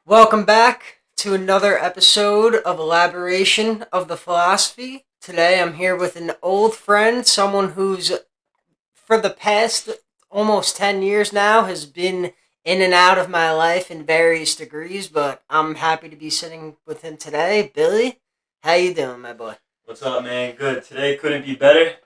Welcome back to another episode of Elaboration of the Philosophy. Today I'm here with an old friend, someone who's, for the past almost 10 years now, has been in and out of my life in various degrees, but I'm happy to be sitting with him today. Billy, how you doing, my boy? What's up, man? Good. Today couldn't be better.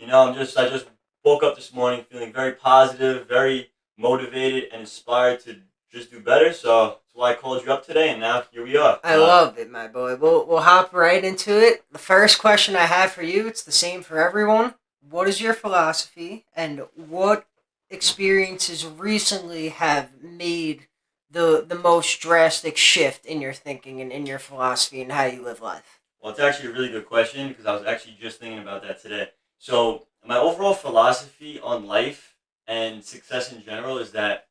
I just woke up this morning feeling very positive, very motivated, and inspired to just do better. So that's why I called you up today, and now here we are. I love it, my boy. We'll hop right into it. The first question I have for you, it's the same for everyone. What is your philosophy, and what experiences recently have made the most drastic shift in your thinking and in your philosophy and how you live life? Well, it's actually a really good question because I was actually just thinking about that today. So my overall philosophy on life and success in general is that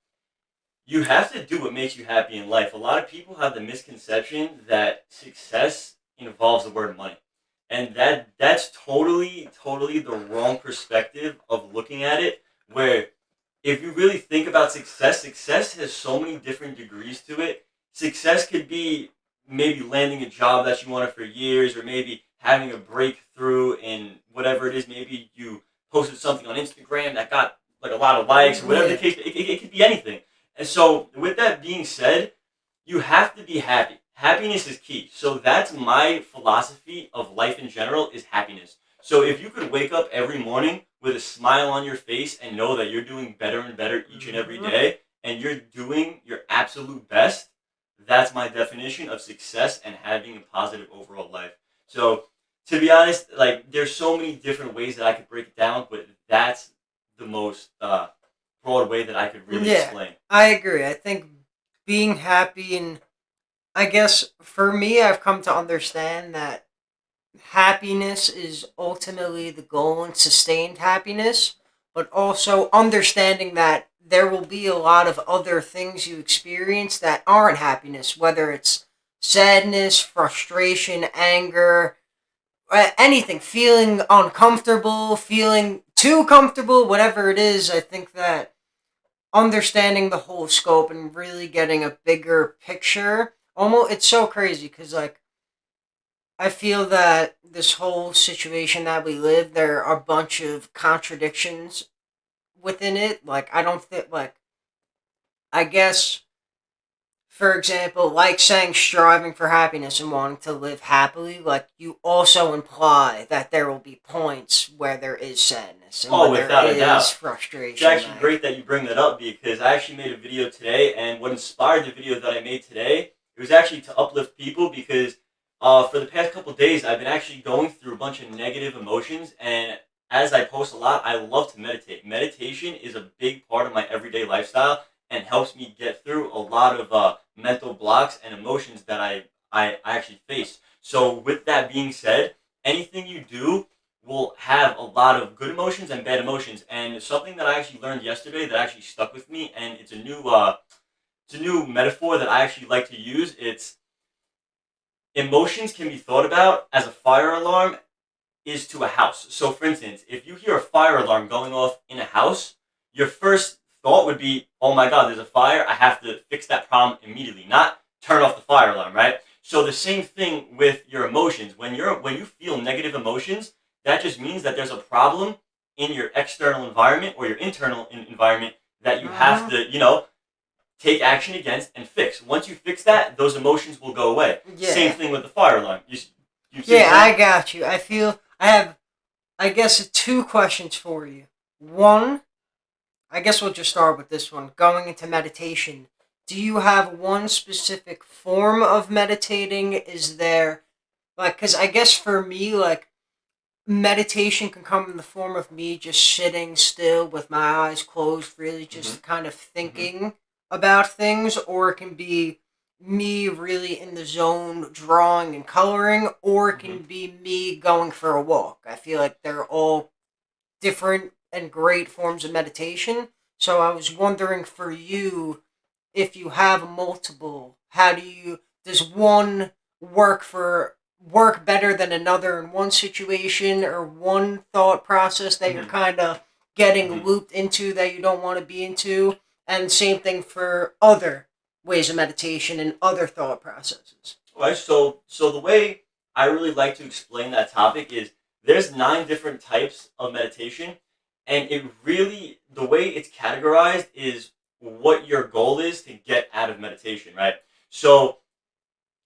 you have to do what makes you happy in life. A lot of people have the misconception that success involves the word money. And that's totally the wrong perspective of looking at it, where if you really think about success has so many different degrees to it. Success could be maybe landing a job that you wanted for years, or maybe having a breakthrough in whatever it is. Maybe you posted something on Instagram that got like a lot of likes, or whatever the Yeah. case. It could be anything. And so, with that being said, you have to be happy. Happiness is key. So that's my philosophy of life in general is happiness. So if you could wake up every morning with a smile on your face and know that you're doing better and better each and every Mhm. day and you're doing your absolute best, that's my definition of success and having a positive overall life. So to be honest, like there's so many different ways that I could break it down, but that's the most broad way that I could really Yeah, explain. I agree. I think being happy, and I guess for me, I've come to understand that happiness is ultimately the goal and sustained happiness, but also understanding that there will be a lot of other things you experience that aren't happiness, whether it's sadness, frustration, anger, anything, feeling uncomfortable, feeling too comfortable, whatever it is. I think that understanding the whole scope and really getting a bigger picture, almost, it's so crazy because, like, I feel that this whole situation that we live, there are a bunch of contradictions within it. Like, I don't think, like, I guess, for example, like saying striving for happiness and wanting to live happily, like, you also imply that there will be points where there is sadness and Oh, when there without a is doubt. It's frustration. actually Like, great that you bring that up because I actually made a video today, and what inspired the video that I made today, it was actually to uplift people because for the past couple of days, I've been actually going through a bunch of negative emotions, and as I post a lot, I love to meditate. Meditation is a big part of my everyday lifestyle and helps me get through a lot of mental blocks and emotions that I actually face. So, with that being said, anything you do will have a lot of good emotions and bad emotions. And something that I actually learned yesterday that actually stuck with me, and it's a new metaphor that I actually like to use. It's emotions can be thought about as a fire alarm is to a house. So, for instance, if you hear a fire alarm going off in a house, your first thought would be, "Oh my God, there's a fire! I have to fix that problem immediately." Not turn off the fire alarm, right? So the same thing with your emotions. When you feel negative emotions, that just means that there's a problem in your external environment or your internal environment that you have uh-huh. to, take action against and fix. Once you fix that, those emotions will go away. Same Yeah. thing with the fire alarm. You see what I'm Yeah, saying? I got you. I feel I have, I guess, two questions for you. One, I guess we'll just start with this one. Going into meditation, do you have one specific form of meditating? Is there, like, because I guess for me, like, meditation can come in the form of me just sitting still with my eyes closed, really Mm-hmm. just kind of Mm-hmm. thinking about things, or it can be me really in the zone drawing and coloring, or it Mm-hmm. can be me going for a walk. I feel like they're all different and great forms of meditation. So I was wondering for you, if you have multiple, how do you, does one work better than another in one situation, or one thought process that you're Mm-hmm. kind of getting Mm-hmm. looped into that you don't want to be into, and same thing for other ways of meditation and other thought processes. Right. So the way I really like to explain that topic is there's 9 different types of meditation, and it really the way it's categorized is what your goal is to get out of meditation, right? So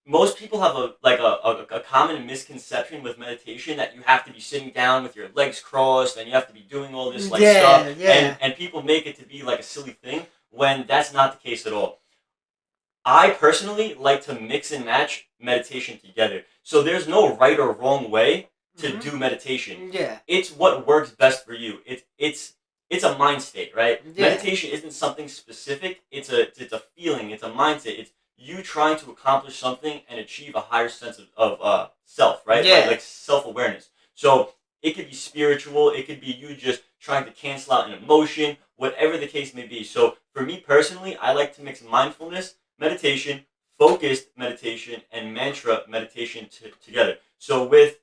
most people have a common misconception with meditation that you have to be sitting down with your legs crossed and you have to be doing all this like Yeah, stuff, yeah. and people make it to be like a silly thing when that's not the case at all. I personally like to mix and match meditation together. So there's no right or wrong way to Hmm. do meditation. Yeah, It's what works best for you. It's a mind state, right? yeah, Meditation isn't something specific. It's a feeling. It's a mindset. It's you trying to accomplish something and achieve a higher sense of self, right? Like yeah. like self awareness. So it could be spiritual. It could be you just trying to cancel out an emotion, whatever the case may be. So for me personally, I like to mix mindfulness meditation, focused meditation, and mantra meditation together. So with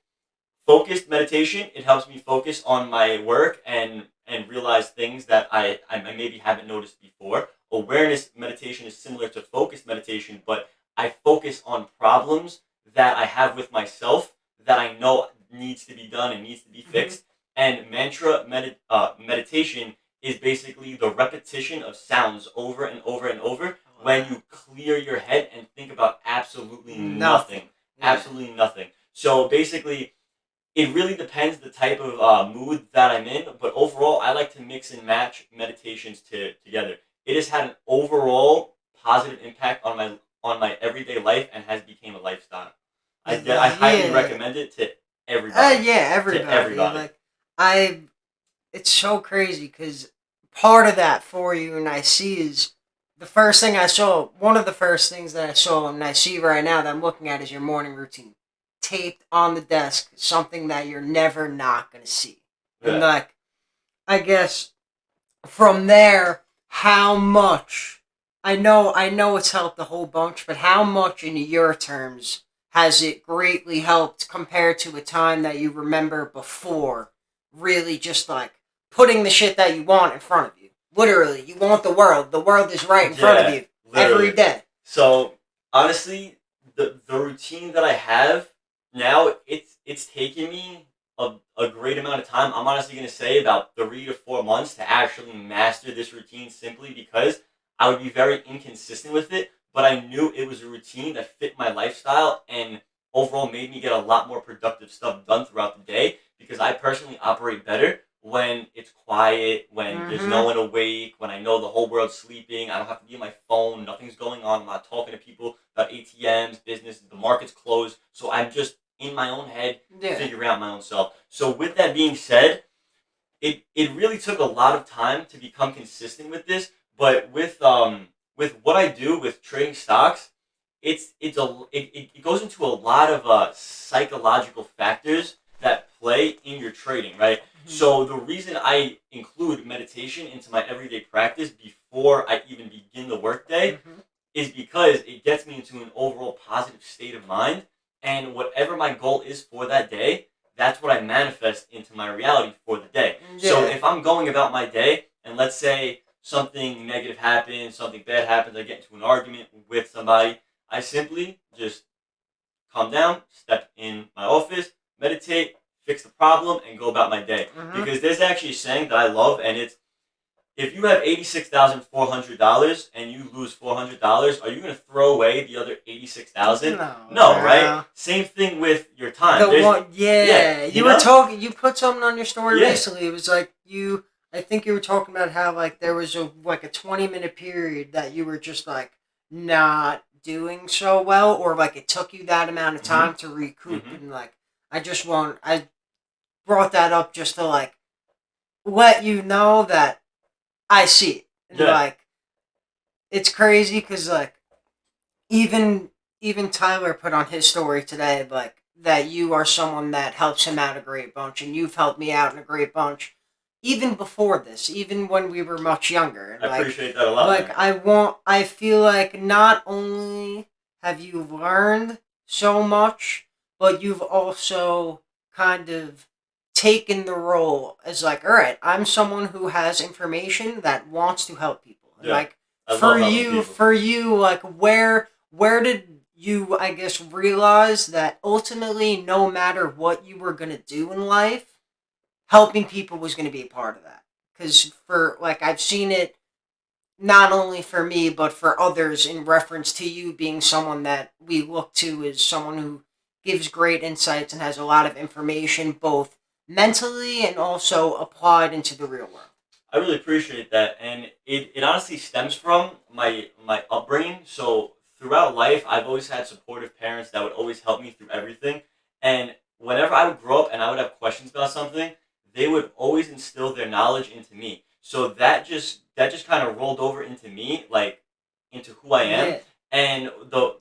focused meditation, it helps me focus on my work and realize things that I maybe haven't noticed before. Awareness meditation is similar to focused meditation, but I focus on problems that I have with myself that I know needs to be done and needs to be Hmm. fixed. And meditation is basically the repetition of sounds over and over and over when you clear your head and think about absolutely nothing. Nothing. Yeah. Absolutely nothing. So basically, it really depends the type of mood that I'm in, but overall, I like to mix and match meditations together. It has had an overall positive impact on my everyday life and has become a lifestyle. I highly Yeah. recommend it to everybody. Yeah, To everybody. everybody. Like, I, it's so crazy because part of that for you and I see is the first thing I saw, one of the first things that I saw and I see right now that I'm looking at is your morning routine. Taped on the desk, something that you're never not going to see. And, Yeah. like, I guess from there, how much I know it's helped a whole bunch, but how much in your terms has it greatly helped compared to a time that you remember before really just like putting the shit that you want in front of you? Literally, you want the world. The world is right in front of Yeah, you every literally. day. So honestly, the routine that I have now, it's taken me a great amount of time. I'm honestly gonna say about 3 to 4 months to actually master this routine simply because I would be very inconsistent with it, but I knew it was a routine that fit my lifestyle and overall made me get a lot more productive stuff done throughout the day because I personally operate better when it's quiet, when there's no Mm-hmm. one awake, when I know the whole world's sleeping, I don't have to be on my phone, nothing's going on, I'm not talking to people about ATMs, business, the market's closed. So I'm just in my own head, Yeah. figuring out my own self. So with that being said, it really took a lot of time to become consistent with this, but with what I do with trading stocks, it goes into a lot of psychological factors that play in your trading, right? Mm-hmm. So the reason I include meditation into my everyday practice before I even begin the workday Mm-hmm. is because it gets me into an overall positive state of mind. And whatever my goal is for that day, that's what I manifest into my reality for the day. So Yeah. if I'm going about my day, and let's say something negative happens, something bad happens, I get into an argument with somebody, I simply just calm down, step in my office, meditate, fix the problem, and go about my day. Mm-hmm. Because there's actually a saying that I love, and it's if you have $86,400 and you lose $400, are you going to throw away the other 86,000? No, No, right? no. Same thing with your time. The There's one, yeah, yeah, you you were know? talking. You put something on your story Yeah. recently. It was like you. I think you were talking about how like there was a 20-minute period that you were just like not doing so well, or like it took you that amount of Mhm. time to recoup. Mhm. And like I brought that up just to like let you know that I see it, and Yeah. like it's crazy because like even even Tyler put on his story today, like that you are someone that helps him out a great bunch, and you've helped me out in a great bunch, even before this, even when we were much younger, and I appreciate that a lot, man. I feel like not only have you learned so much, but you've also kind of taken the role as like, all right, I'm someone who has information that wants to help people, and Yeah. like I love helping people. for you, like where did you, I guess, realize that ultimately, no matter what you were gonna do in life, helping people was gonna be a part of that? Because for like I've seen it not only for me but for others in reference to you being someone that we look to as someone who gives great insights and has a lot of information both mentally and also applied into the real world. I really appreciate that, and it honestly stems from my upbringing. So throughout life, I've always had supportive parents that would always help me through everything. And whenever I would grow up and I would have questions about something, they would always instill their knowledge into me. So that just kind of rolled over into me, like into who I am. Yeah. And the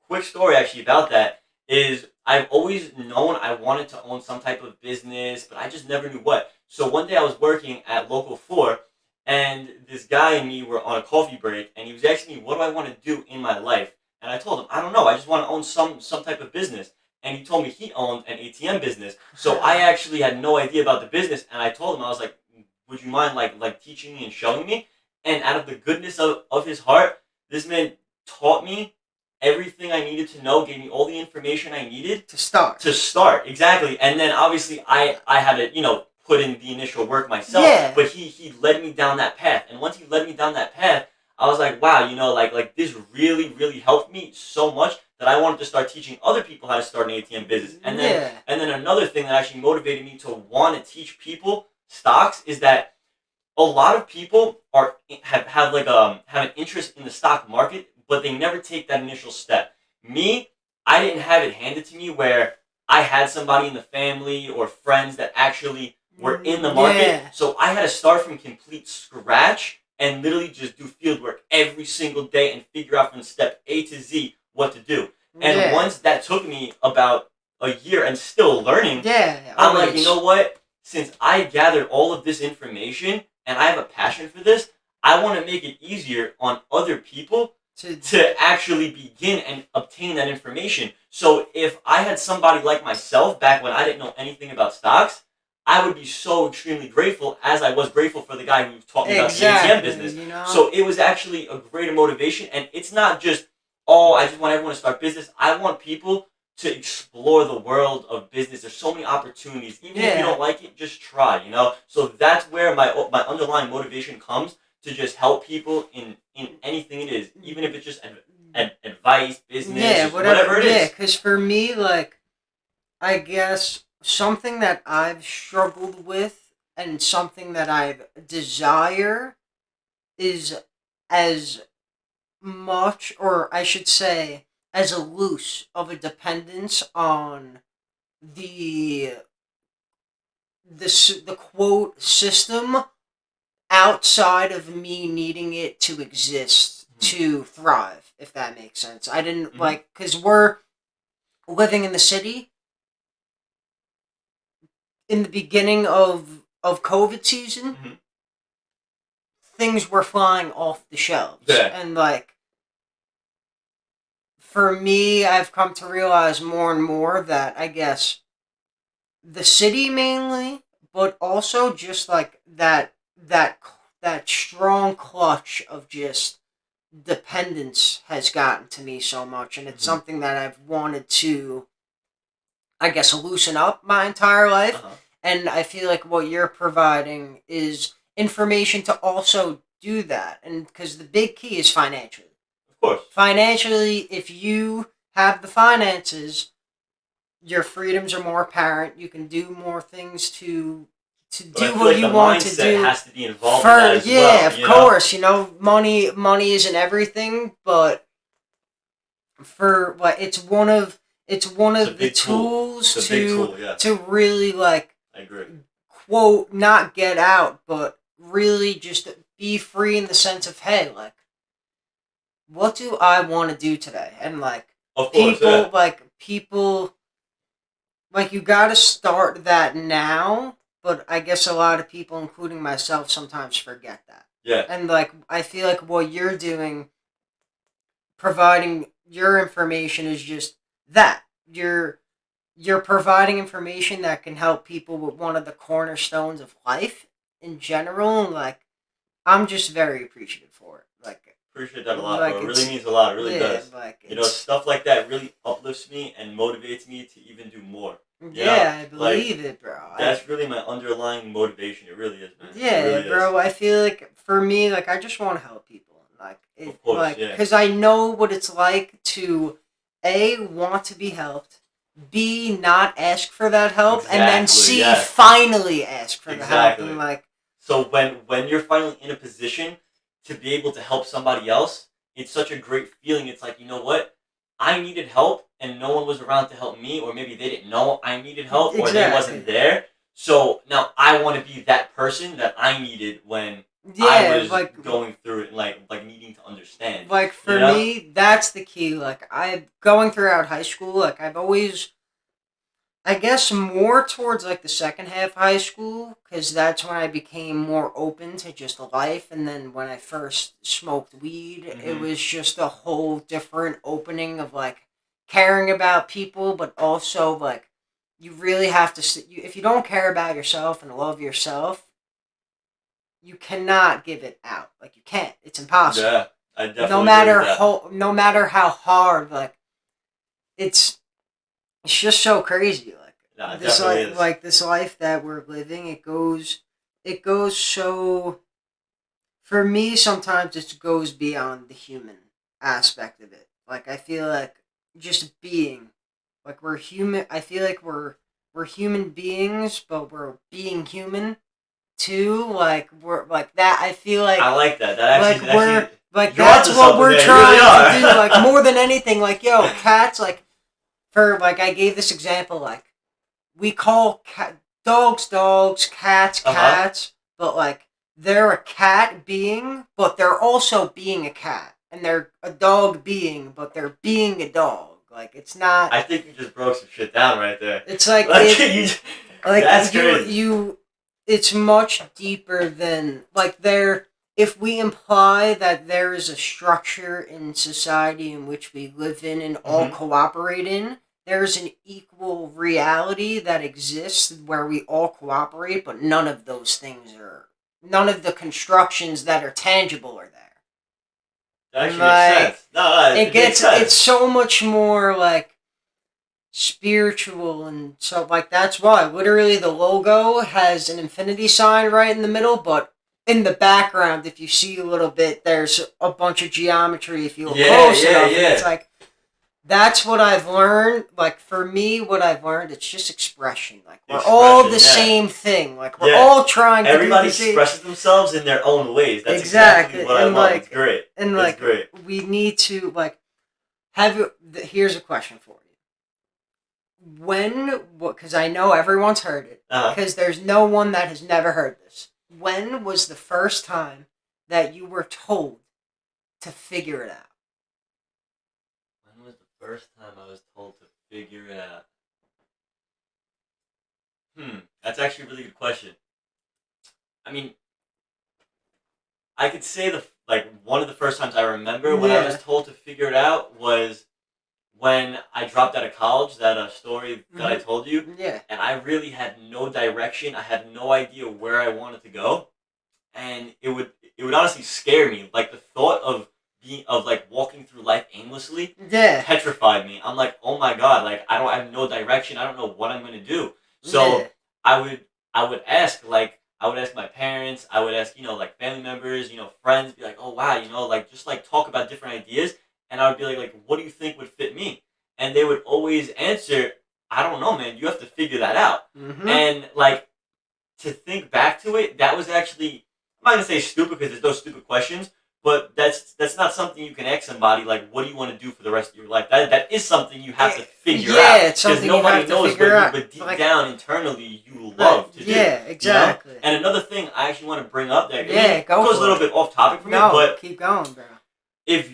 quick story actually about that is I've always known I wanted to own some type of business, but I just never knew what. So one day I was working at Local 4, and this guy and me were on a coffee break, and he was asking me, what do I want to do in my life? And I told him, I don't know, I just want to own some type of business. And he told me he owned an ATM business. So I actually had no idea about the business, and I told him, I was like, would you mind like teaching me and showing me? And out of the goodness of his heart, this man taught me everything I needed to know, gave me all the information I needed To start. to start. Exactly. And then obviously I had to, put in the initial work myself. Yeah. But he led me down that path. And once he led me down that path, I was like, wow, like this really, really helped me so much that I wanted to start teaching other people how to start an ATM business. Yeah. And then another thing that actually motivated me to want to teach people stocks is that a lot of people have like have an interest in the stock market, but they never take that initial step. Me, I didn't have it handed to me where I had somebody in the family or friends that actually were in the market. Yeah. So I had to start from complete scratch and literally just do field work every single day and figure out from step A to Z what to do. And Yeah. once that took me about a year and still learning, Yeah. I'm like, always. you know what? Since I gathered all of this information and I have a passion for this, I want to make it easier on other people to actually begin and obtain that information. So if I had somebody like myself back when I didn't know anything about stocks, I would be so extremely grateful, as I was grateful for the guy who taught me about the ATM business. You know? So it was actually a greater motivation, and it's not just, oh, I just want everyone to start business. I want people to explore the world of business. There's so many opportunities. Even if you don't like it, just try. So that's where my underlying motivation comes, to just help people in anything it is, even if it's just advice, business, Yeah, just whatever it yeah, is. because for me, like, I guess something that I've struggled with and something that I desire is as much, or I should say, as a loose of a dependence on the the quote system outside of me needing it to exist to thrive, if that makes sense. I didn't like, because we're living in the city in the beginning of COVID season, things were flying off the shelves. Yeah. And like, for me, I've come to realize more and more that I guess the city mainly, but also just like that strong clutch of just dependence has gotten to me so much, and it's something that I've wanted to, I guess, loosen up my entire life. And I feel like what you're providing is information to also do that, and because the big key is financially. Of course. Financially, if you have the finances, your freedoms are more apparent. You can do more things to do what you want to do. Has to be involved in that as well. Of course. Money isn't everything, but for what it's one of the tools to really, like, I agree. Quote, not get out, but really just be free in the sense of, hey, like, what do I want to do today? And like, of course, people, like, you got to start that now. But I guess a lot of people, including myself, sometimes forget that. Yeah. And like, I feel like what you're doing, providing your information, is just that. You're providing information that can help people with one of the cornerstones of life in general. And like, I'm just very appreciative for it. Like, appreciate that a lot, Like bro. It really it's means a lot. It really yeah, does. like You know, it's stuff like that really uplifts me and motivates me to even do more. You know, yeah, I like believe it, bro. that's really my underlying motivation. It really is, man. It Yeah, really is. bro. I feel like for me, like I just want to help people, like Of it, course, like yeah. because I know what it's like to a want to be helped, b not ask for that help, and then Exactly. c Yes. finally ask for the help, and Exactly. like So when you're finally in a position to be able to help somebody else, it's such a great feeling. It's like, you know what? I needed help and no one was around to help me, or maybe they didn't know I needed help or they wasn't exactly, there. So now I want to be that person that I needed when I yeah, was going through it and like needing to understand. like You for know? me, that's the key. Like I going throughout high school, like I've always I guess more towards like the second half of high school, because that's when I became more open to just life. And then when I first smoked weed, it Mhm. was just a whole different opening of like caring about people, but also like you really have to, if you don't care about yourself and love yourself, you cannot give it out. Like you can't. It's impossible. Yeah, I definitely agree with that. No matter how hard, like it's it's just so crazy like Nah, it definitely is. this life that we're living, it goes so for me sometimes it goes beyond the human aspect of it. Like I feel like just being like we're human. I feel like we're human beings, but we're being human too. Like we're like that. I feel I like that. like That actually, you're that's onto what something we're there. You really trying to do. are. Like more than anything, like yo, cats like for like I gave this example like we call dogs dogs, cats Uh huh. cats, but like they're a cat being, but they're also being a cat, and they're a dog being, but they're being a dog. Like it's not. I think you just broke some shit down right there. It's like Like you, that's crazy. you. It's much deeper than like there. If we imply that there is a structure in society in which we live in and all Hmm. cooperate in, there's an equal reality that exists where we all cooperate, but none of those things are. None of the constructions that are tangible are there. That And actually makes like sense. No, it makes it's sense. so much more like spiritual, and so like that's why literally the logo has an infinity sign right in the middle, but in the background if you see a little bit there's a bunch of geometry if you look Yeah, close yeah, enough, and it's yeah. like that's what I've learned. Like for me what I've learned, it's just expression. Like we're all the Expression, yeah. same thing, like we're Yeah. all trying to do Everybody the same. expresses themselves in their own ways. That's exactly Exactly, what I love. It's great. and It's like great. we need to like have you here's a question for you. When, because I know everyone's heard it, Uh huh. because there's no one that has never heard this. When was the first time that you were told to figure it out? When was the first time I was told to figure it out? That's actually a really good question. I mean, I could say one of the first times I remember when I was Yeah. told to figure it out was when I dropped out of college. That story that I told you, Yeah. and I really had no direction. I had no idea where I wanted to go, and it would honestly scare me. Like the thought of being of like walking through life aimlessly Yeah. petrified me. I'm like, oh my god, like I have no direction. I don't know what I'm gonna do. Yeah. So I would I would ask I would ask my parents. I would ask like family members, friends. Be like, oh wow, like just like talk about different ideas. And I would be like, what do you think would fit me? And they would always answer, I don't know, man. You have to figure that out. Mm-hmm. And like to think back to it, that was actually I'm not gonna say stupid because there's no stupid questions, but that's not something you can ask somebody like, what do you want to do for the rest of your life? That is something you have to figure out Yeah, it's because something you nobody have to knows, figure out. but deep Like, down internally you love to do. yeah, exactly. And another thing I actually want to bring up that I Yeah, mean go goes a for little it. bit off topic from it, No, but keep going, bro. if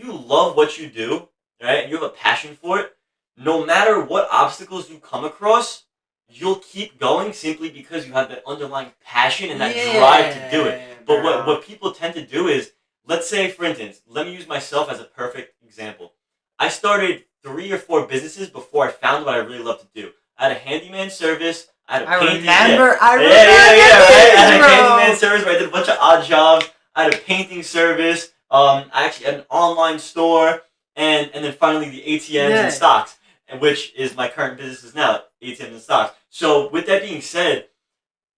you love what you do, right, and you have a passion for it, no matter what obstacles you come across, you'll keep going simply because you have that underlying passion and that drive to do it. Yeah, But bro. what people tend to do is, let's say, for instance, let me use myself as a perfect example. I started 3 or 4 businesses before I found what I really love to do. I had a handyman service. I had a painting. I Yeah, remember right. I had this, a handyman bro. service where I did a bunch of odd jobs. I had a painting service. I actually had an online store, and then finally the ATMs and Yeah. stocks, which is my current business is now ATMs and stocks. So with that being said,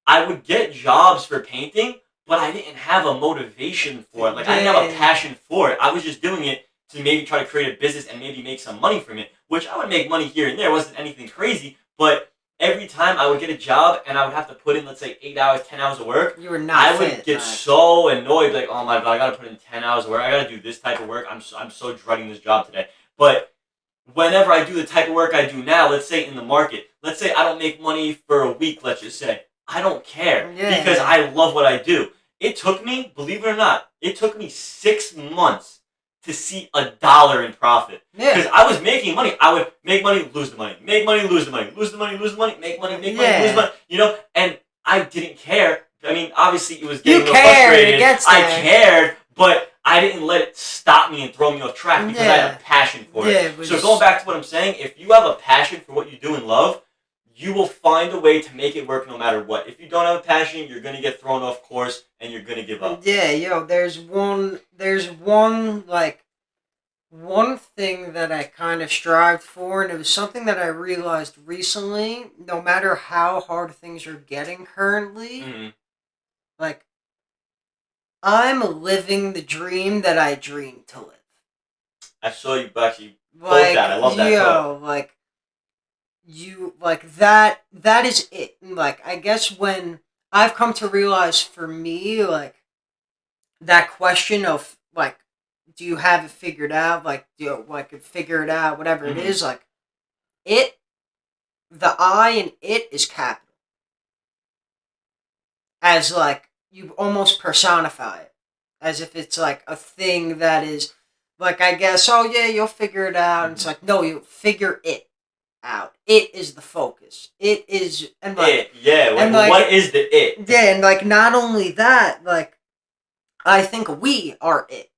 I would get jobs for painting, but I didn't have a motivation for it. Like, I didn't have a Yeah. passion for it. I was just doing it to maybe try to create a business and maybe make some money from it, which I would make money here and there. It wasn't anything crazy, but every time I would get a job and I would have to put in, let's say, 8 hours, 10 hours of work, You were not I would fit. get so annoyed, like, oh my god, I gotta put in 10 hours of work. I gotta do this type of work. I'm so dreading this job today. But whenever I do the type of work I do now, let's say in the market, let's say I don't make money for a week, let's just say, I don't care because Yeah. I love what I do. It took me, believe it or not, it took me 6 months to see $1 in profit. Because Yeah. I was making money. I would make money, lose the money, make money, lose the money, lose the money, lose the money, make money, lose Yeah. money, and I didn't care. I mean, obviously it was You getting a little cared. It frustrated. gets I there. cared, but I didn't let it stop me and throw me off track because I had Yeah. a passion for Yeah. it. It was. So going back to what I'm saying, if you have a passion for what you do and love, you will find a way to make it work no matter what. If you don't have a passion, you're gonna get thrown off course and you're gonna give up. Yeah, yo, there's one like one thing that I kind of strived for, and it was something that I realized recently. No matter how hard things are getting currently, Mm-hmm. like I'm living the dream that I dreamed to live. I saw you actually quote Like that. I love that quote. like you like that. That is it. Like I guess when I've come to realize for me, like that question of like, do you have it figured out? Like, do you like figure it out? Whatever it Mm-hmm. is, like it, the I in it is capital, as like you almost personify it, as if it's like a thing that is, like I guess, oh yeah, you'll figure it out. And it's Mm-hmm. like no, you figure it out. It is the focus. It is, and like, It, yeah. and Like, what like, is the it? yeah, and like not only that, like I think we are it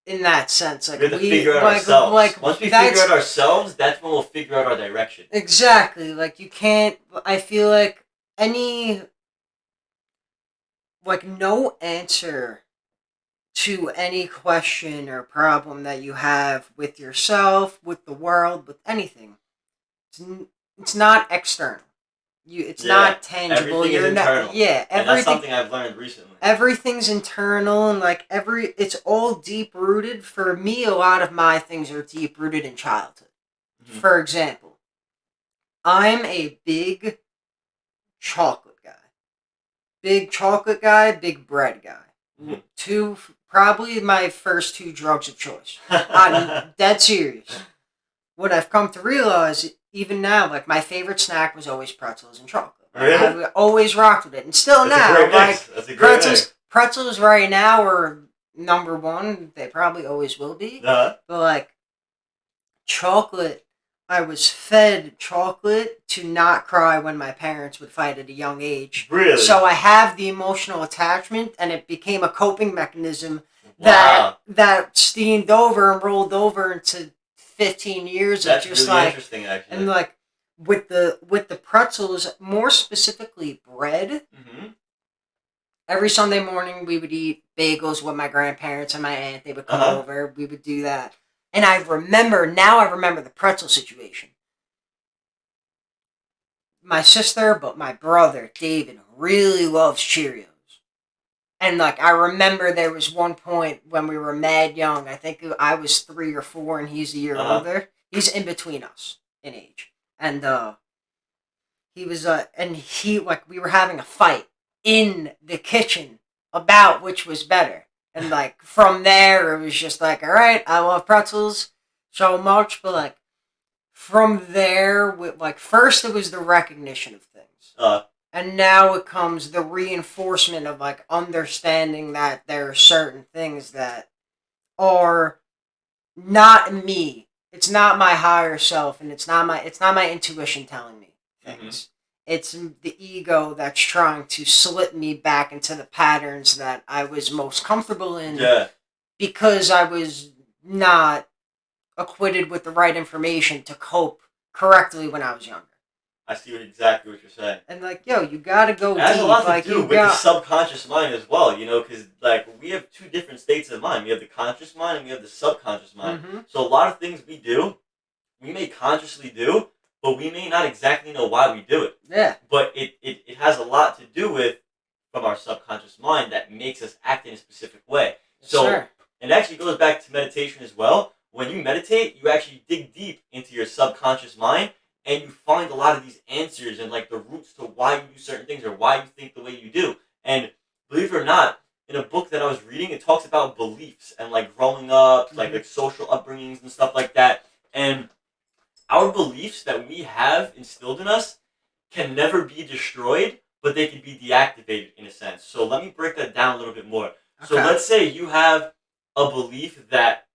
in that sense. We Like have to we figure out like ourselves. Once we figure that's out ourselves, that's when we'll figure out our direction. exactly like you can't. I feel like any like no answer to any question or problem that you have with yourself, with the world, with anything. It's, it's not external. It's Yeah. not tangible. Everything is You're not. internal. Yeah, And that's everything. something I've learned recently. Everything's internal, and like it's all deep rooted. For me, a lot of my things are deep rooted in childhood. Mm-hmm. For example, I'm a big chocolate guy. Big chocolate guy, big bread guy. Mm-hmm. Two, probably my first two drugs of choice. I'm dead serious. What I've come to realize, even now, like my favorite snack was always pretzels and chocolate. Like, Really? I always rocked with it, and still That's now, a great like mix. That's a great mix. pretzels right now are number one. They probably always will be. Uh-huh. But like chocolate, I was fed chocolate to not cry when my parents would fight at a young age. Really? So I have the emotional attachment, and it became a coping mechanism Wow. that steamed over and rolled over into 15 years That's of just really like, interesting, actually. and like with the pretzels, more specifically bread. Mm-hmm. Every Sunday morning we would eat bagels with my grandparents and my aunt. They would come over. We would do that. And I remember the pretzel situation. My sister, but my brother, David, really loves Cheerios. And like I remember there was one point when we were mad young. I think I was 3 or 4 and he's a year older. He's in between us in age. And he was and he like we were having a fight in the kitchen about which was better. And like from there it was just like, all right, I love pretzels so much, but like from there with like first it was the recognition of things. And now it comes the reinforcement of like understanding that there are certain things that are not me. It's not my higher self, and it's not my intuition telling me things. Mm-hmm. It's the ego that's trying to slip me back into the patterns that I was most comfortable in. Yeah. Because I was not acquitted with the right information to cope correctly when I was younger. I see exactly what you're saying. And like, yo, you gotta go It has a deep. lot to Like do you with the got. subconscious mind as well, because like we have two different states of mind. We have the conscious mind and we have the subconscious mind. Mm-hmm. So a lot of things we do, we may consciously do, but we may not exactly know why we do it. Yeah. But it has a lot to do with from our subconscious mind that makes us act in a specific way. Yes, So sir. it actually goes back to meditation as well. When you meditate, you actually dig deep into your subconscious mind and you find a lot of these answers and like the roots to why you do certain things or why you think the way you do. And believe it or not, in a book that I was reading, it talks about beliefs and like growing up, like social upbringings and stuff like that. And our beliefs that we have instilled in us can never be destroyed, but they can be deactivated in a sense. So let me break that down a little bit more. So Okay. let's say you have a belief that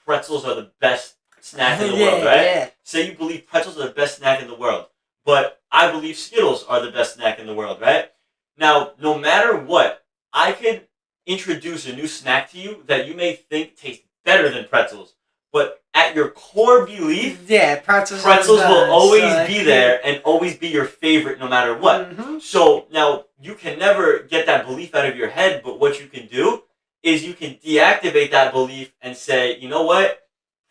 pretzels are the best snack in the world, right? Yeah. Say you believe pretzels are the best snack in the world, but I believe Skittles are the best snack in the world, right? Now, no matter what, I could introduce a new snack to you that you may think tastes better than pretzels, but at your core belief, Yeah, pretzels will always like, be there and always be your favorite no matter what. Mm-hmm. So now you can never get that belief out of your head, but what you can do is you can deactivate that belief and say, you know what?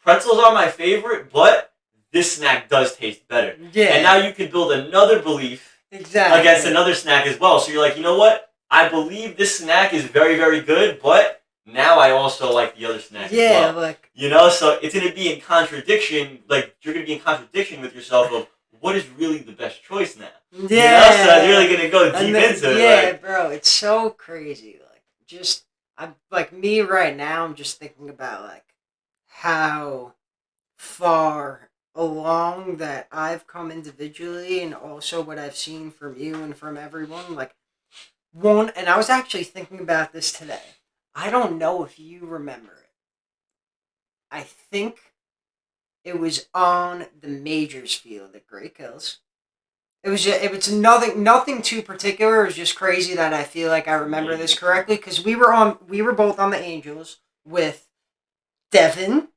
Pretzels are my favorite, but this snack does taste better. Yeah. And now you can build another belief exactly against another snack as well. So you're like, you know what? I believe this snack is very, very good, but now I also like the other snack as well. Like So it's going to be in contradiction, like you're going to be in contradiction with yourself of what is really the best choice now. Yeah. So I'm really going to go deep into it. Yeah, bro, it's so crazy. Like, just, I'm, like, me right now, I'm just thinking about, like, how far along that I've come individually and also what I've seen from you and from everyone. Like, and I was actually thinking about this today. I don't know if you remember it. I think it was on the Majors field at Great Hills. It was nothing too particular. It was just crazy that I feel like I remember this correctly because we were both on the Angels with Devin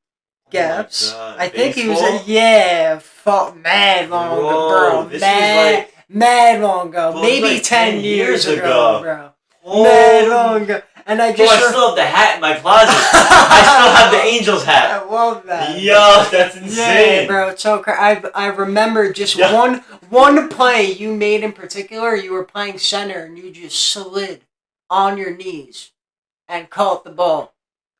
Gaps. God. I think he was Baseball? fought mad long ago, bro. This was Mad long ago, maybe like 10 years ago, bro. Oh, Mad long ago, and I bro, just I still have the hat in my closet. I still have the Angels hat. I love that. Yo, that's insane. Yeah, bro, it's so crazy. I remember just one play you made in particular. You were playing center and you just slid on your knees and caught the ball.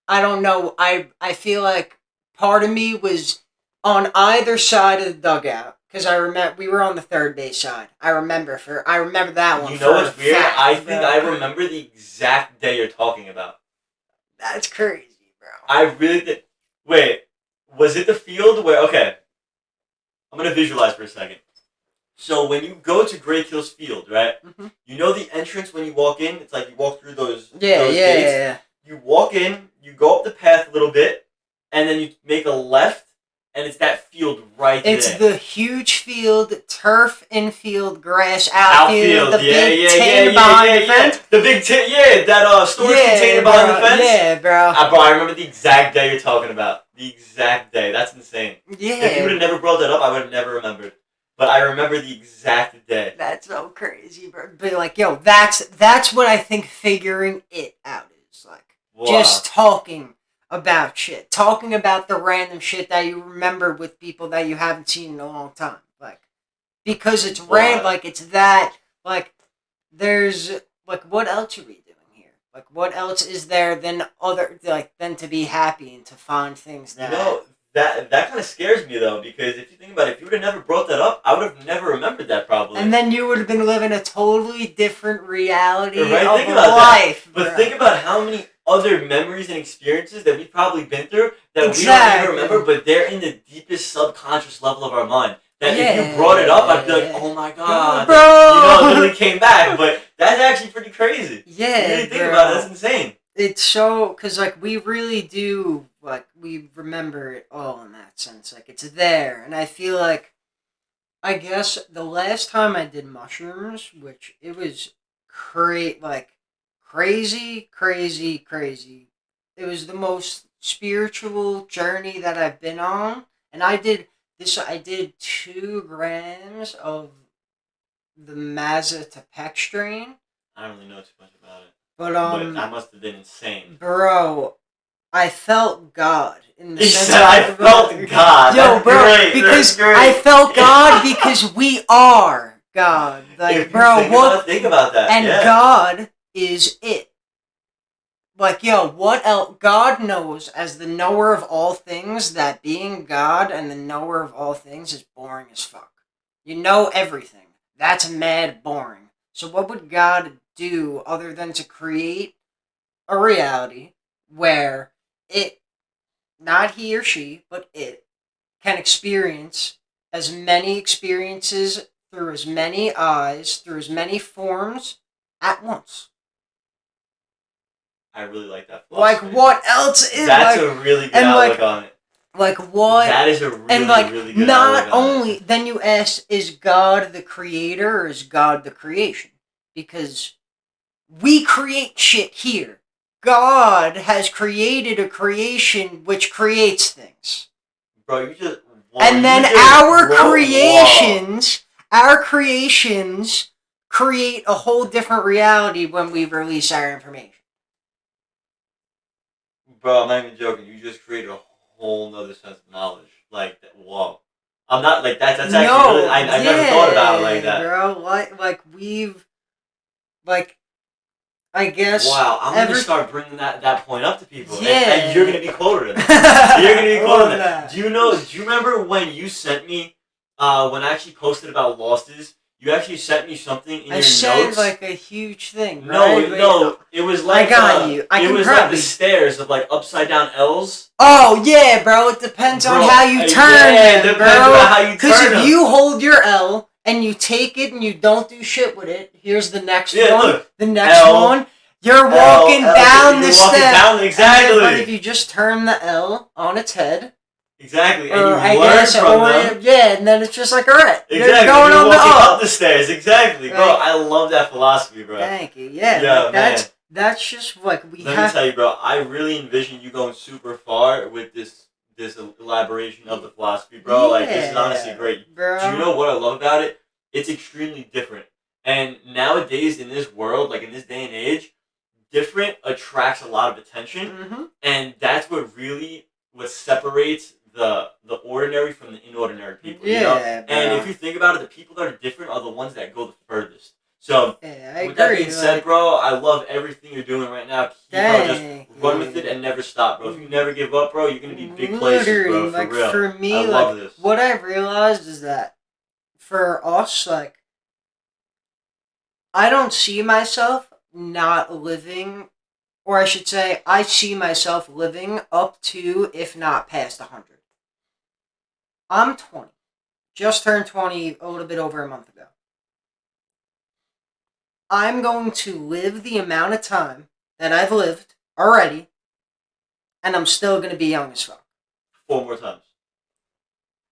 I don't know. I feel like part of me was on either side of the dugout because I remember we were on the third base side. I remember that one. You know what's weird? Fact, I think bro. I remember the exact day you're talking about. That's crazy, bro. I really did. Wait, was it the field where? Okay, I'm gonna visualize for a second. So when you go to Great Hills Field, right? Mm-hmm. You know the entrance when you walk in. It's like you walk through those gates. Yeah. You walk in, you go up the path a little bit, and then you make a left, and it's that field right there. It's the huge field, turf infield, grass outfield, the big tin behind the fence. The big tin, that storage container behind the fence. Yeah, bro. Bro, I remember the exact day you're talking about. The exact day. That's insane. Yeah. If you would have never brought that up, I would have never remembered. But I remember the exact day. That's so crazy, bro. But like, yo, that's what I think figuring it out is like. Wow. Just talking about shit. Talking about the random shit that you remember with people that you haven't seen in a long time. Like, because it's random, like, it's that, like, there's, like, what else are we doing here? Like, what else is there than than to be happy and to find things that... You know, that kind of scares me, though, because if you think about it, if you would have never brought that up, I would have never remembered that, probably. And then you would have been living a totally different reality of think about life. That. But bro. think about how many other memories and experiences that we've probably been through that we don't even remember, but they're in the deepest subconscious level of our mind. That if you brought it up, I'd be like, oh my god, bro. It really came back. But that's actually pretty crazy. Yeah, you really think about it, that's insane. It's so, because, like, we really do, like, we remember it all in that sense. Like, it's there. And I feel like, I guess, the last time I did mushrooms, which it was crazy. It was the most spiritual journey that I've been on. And I did I did 2 grams of the mazatepextrine, I don't really know too much about it, but but that must have been insane. bro, I felt God in the He sense said, "I felt God." yo, That's bro, great. because That's great. I felt God because we are God. Like, If you bro, what? think about that. And Yeah. God is it. Like, yo, what else? God knows, as the knower of all things, that being God and the knower of all things is boring as fuck. You know everything. That's mad boring. So, what would God do other than to create a reality where it, not he or she, but it, can experience as many experiences through as many eyes, through as many forms at once? I really like that Like, philosophy. what else is That's like, a really good and outlook like, on it. like what? That is a really, And like, really good not outlook on only it. then you ask, is God the creator or is God the creation? Because we create shit here. God has created a creation which creates things. Bro, you just... And then our creations create a whole different reality when we release our information. Bro, I'm not even joking. You just created a whole nother sense of knowledge. Like, whoa. I'm not, like, that's actually really... I never thought about it like that. Bro, like we've, like, I guess... Wow, I'm going to start bringing that point up to people. Yeah. And you're going to be quoted in that. You're going to be quoted in that. that. Do you remember when you sent me, when I actually posted about losses, you actually sent me something in your notes? I said, like, a huge thing, No, right? no, it was like... I got you. It was like the stairs of, like, upside down L's. Oh, yeah, bro. It depends on how you turn it them, depends bro. on how you turn Because if them. you hold your L and you take it and you don't do shit with it, here's the next one. Look, the next L, one. You're walking down the step. Exactly. But if you just turn the L on its head... Exactly, and you learn from them. Yeah, and then it's just like, alright, exactly. you're going you're on walking up the stairs. Exactly, bro. Right. I love that philosophy, bro. Thank you. Yeah, like, that's just like we Let me tell you, bro. I really envision you going super far with this elaboration of the philosophy, bro. Like, this is honestly great. Bro. Do you know what I love about it? It's extremely different. And nowadays, in this world, like in this day and age, different attracts a lot of attention, and that's what separates the ordinary from the inordinary people. Yeah, you know? bro. And if you think about it, the people that are different are the ones that go the furthest. So, I with that being said, bro, I love everything you're doing right now. Just run with it and never stop, bro. If you never give up, bro, you're gonna be big places, bro. For real. For me, I love this. What I've realized is that for us, like, I don't see myself not living, or I should say, I see myself living up to, if not past 100. I'm 20. Just turned 20 a little bit over a month ago. I'm going to live the amount of time that I've lived already, and I'm still going to be young as fuck. 4 more times.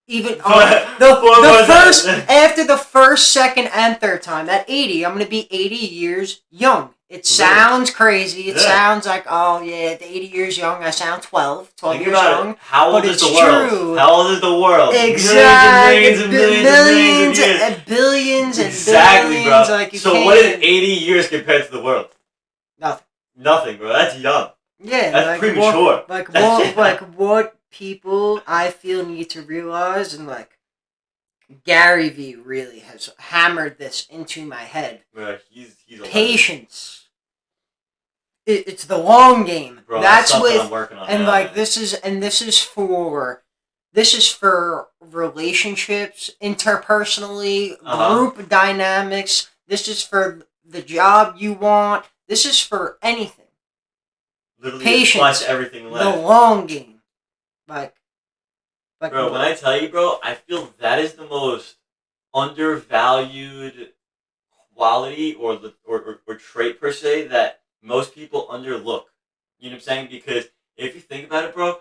Even the first, after the first, second, and third time, at 80, I'm going to be 80 years young. It sounds crazy. It sounds like, oh yeah, at 80 years young, I sound 12 Think years about young. It. How old is the world? True. How old is the world? Exactly. Millions and millions and millions of years. And billions and exactly, billions. Bro. Like, so what is 80 years compared to the world? Nothing. Nothing, bro. That's young. Yeah. That's premature. What people I feel need to realize, and like Gary Vee really has hammered this into my head. Bro, he's a patience. It's the long game. Bro, that's what with I'm working on and now, like man. this is for relationships, interpersonally, group dynamics. This is for the job you want. This is for anything. Literally patience. Everything in life. The long game. Like bro, when I tell you, bro, I feel that is the most undervalued quality or trait per se that most people underlook. You know what I'm saying? Because if you think about it, bro,